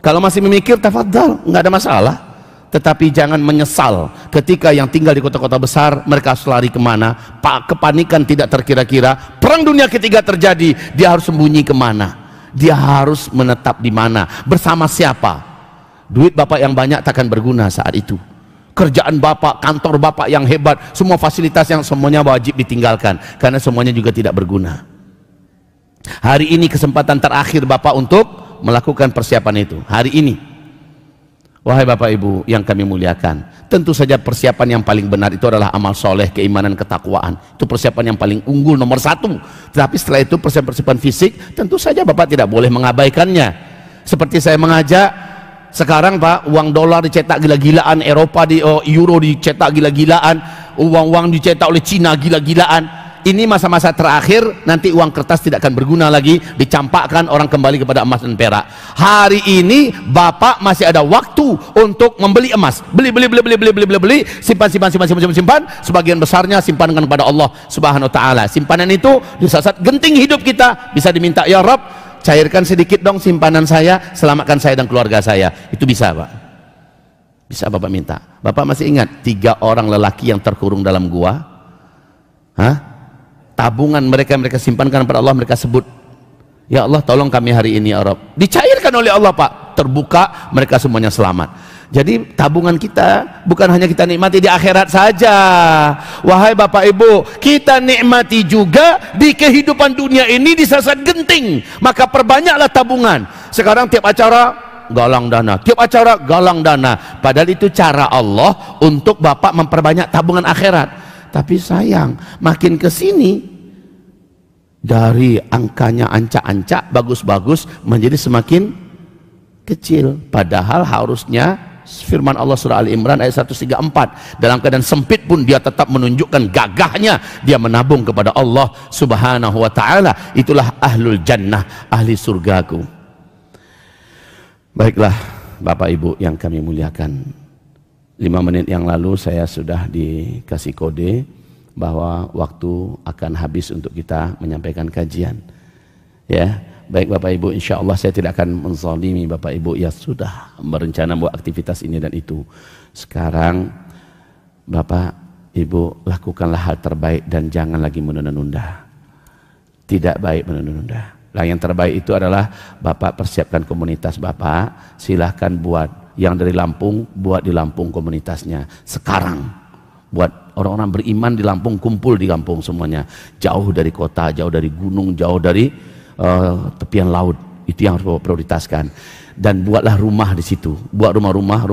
Speaker 2: Kalau masih memikir, tafadhal, nggak ada masalah. Tetapi jangan menyesal ketika yang tinggal di kota-kota besar mereka harus lari kemana, kepanikan tidak terkira-kira. Perang dunia ketiga terjadi, dia harus sembunyi kemana, dia harus menetap di mana, bersama siapa. Duit bapak yang banyak takkan berguna saat itu. Kerjaan bapak, kantor bapak yang hebat, semua fasilitas yang semuanya wajib ditinggalkan, karena semuanya juga tidak berguna. Hari ini kesempatan terakhir bapak untuk melakukan persiapan itu, hari ini. Wahai Bapak Ibu yang kami muliakan, tentu saja persiapan yang paling benar itu adalah amal soleh, keimanan, ketakwaan. Itu persiapan yang paling unggul nomor satu. Tetapi setelah itu persiapan fisik, tentu saja Bapak tidak boleh mengabaikannya. Seperti saya mengajak, sekarang Pak, uang dolar dicetak gila-gilaan, Eropa euro dicetak gila-gilaan, uang-uang dicetak oleh Cina gila-gilaan. ini masa-masa terakhir, nanti uang kertas tidak akan berguna lagi, dicampakkan, orang kembali kepada emas dan perak. Hari ini Bapak masih ada waktu untuk membeli emas, beli, simpan, sebagian besarnya simpankan kepada Allah Subhanahu wa taala. Simpanan itu di saat genting hidup kita bisa diminta, ya Rabb, cairkan sedikit dong simpanan saya, selamatkan saya dan keluarga saya. Itu bisa, Pak. Bisa Bapak minta. Bapak masih ingat 3 orang lelaki yang terkurung dalam gua? Tabungan mereka simpankan kepada Allah, mereka sebut, ya Allah tolong kami hari ini ya Rabb. Dicairkan oleh Allah, Pak. Terbuka, mereka semuanya selamat. Jadi tabungan kita bukan hanya kita nikmati di akhirat saja. Wahai Bapak Ibu, kita nikmati juga di kehidupan dunia ini di saat genting. Maka perbanyaklah tabungan. Sekarang tiap acara galang dana, tiap acara galang dana. Padahal itu cara Allah untuk Bapak memperbanyak tabungan akhirat. Tapi sayang, makin ke sini dari angkanya ancak-ancak bagus-bagus menjadi semakin kecil. Padahal harusnya firman Allah surah Ali Imran ayat 134, dalam keadaan sempit pun dia tetap menunjukkan gagahnya, dia menabung kepada Allah Subhanahu wa taala. Itulah ahlul jannah, ahli surgaku. Baiklah Bapak Ibu yang kami muliakan, 5 menit yang lalu saya sudah dikasih kode bahwa waktu akan habis untuk kita menyampaikan kajian. Ya, baik Bapak Ibu, insya Allah saya tidak akan menzalimi Bapak Ibu yang sudah berencana buat aktivitas ini dan itu. Sekarang Bapak Ibu lakukanlah hal terbaik dan jangan lagi menunda-nunda. Tidak baik menunda-nunda. Yang terbaik itu adalah Bapak persiapkan komunitas Bapak, silahkan buat. Yang dari Lampung, buat di Lampung komunitasnya sekarang. Buat orang-orang beriman di Lampung, kumpul di Lampung semuanya, jauh dari kota, jauh dari gunung, jauh dari tepian laut. Itu yang harus prioritaskan. Dan buatlah rumah di situ, buat rumah-rumah,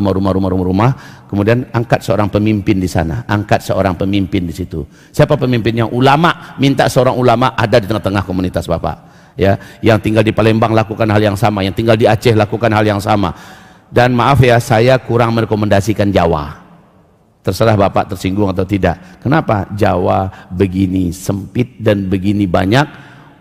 Speaker 2: kemudian angkat seorang pemimpin di sana, angkat seorang pemimpin di situ. Siapa pemimpinnya? Ulama. Minta seorang ulama ada di tengah-tengah komunitas Bapak. Ya, yang tinggal di Palembang lakukan hal yang sama, yang tinggal di Aceh lakukan hal yang sama. Dan maaf ya, saya kurang merekomendasikan Jawa. Terserah Bapak tersinggung atau tidak. Kenapa? Jawa begini sempit dan begini banyak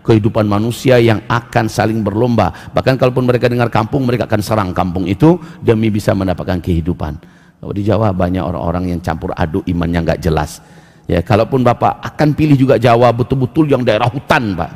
Speaker 2: kehidupan manusia yang akan saling berlomba. Bahkan kalaupun mereka dengar kampung, mereka akan serang kampung itu demi bisa mendapatkan kehidupan. Kalau di Jawa banyak orang-orang yang campur aduk, imannya nggak jelas. Ya, kalaupun Bapak akan pilih juga Jawa betul-betul yang daerah hutan, Pak.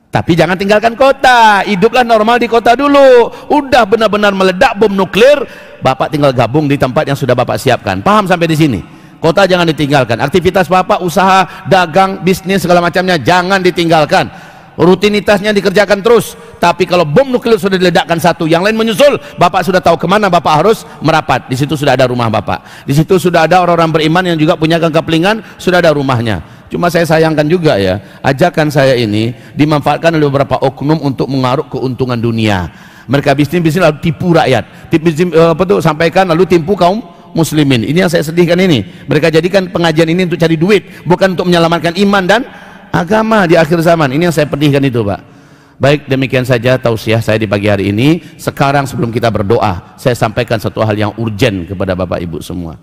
Speaker 2: Tapi jangan tinggalkan kota, hiduplah normal di kota dulu. Udah benar-benar meledak bom nuklir, Bapak tinggal gabung di tempat yang sudah Bapak siapkan. Paham sampai di sini? Kota jangan ditinggalkan. Aktivitas Bapak, usaha, dagang, bisnis, segala macamnya jangan ditinggalkan. Rutinitasnya dikerjakan terus. Tapi kalau bom nuklir sudah diledakkan satu, yang lain menyusul, Bapak sudah tahu kemana Bapak harus merapat. Di situ sudah ada rumah Bapak. Di situ sudah ada orang-orang beriman yang juga punya kekeplingan, sudah ada rumahnya. Cuma saya sayangkan juga ya, ajakan saya ini dimanfaatkan oleh beberapa oknum untuk mengaruk keuntungan dunia. Mereka bisnis lalu tipu rakyat, sampaikan lalu tipu kaum muslimin. Ini yang saya sedihkan ini. Mereka jadikan pengajian ini untuk cari duit, bukan untuk menyelamatkan iman dan agama di akhir zaman. Ini yang saya pedihkan itu, Pak. Baik, demikian saja tausiah saya di pagi hari ini. Sekarang sebelum kita berdoa, saya sampaikan satu hal yang urgen kepada Bapak Ibu semua.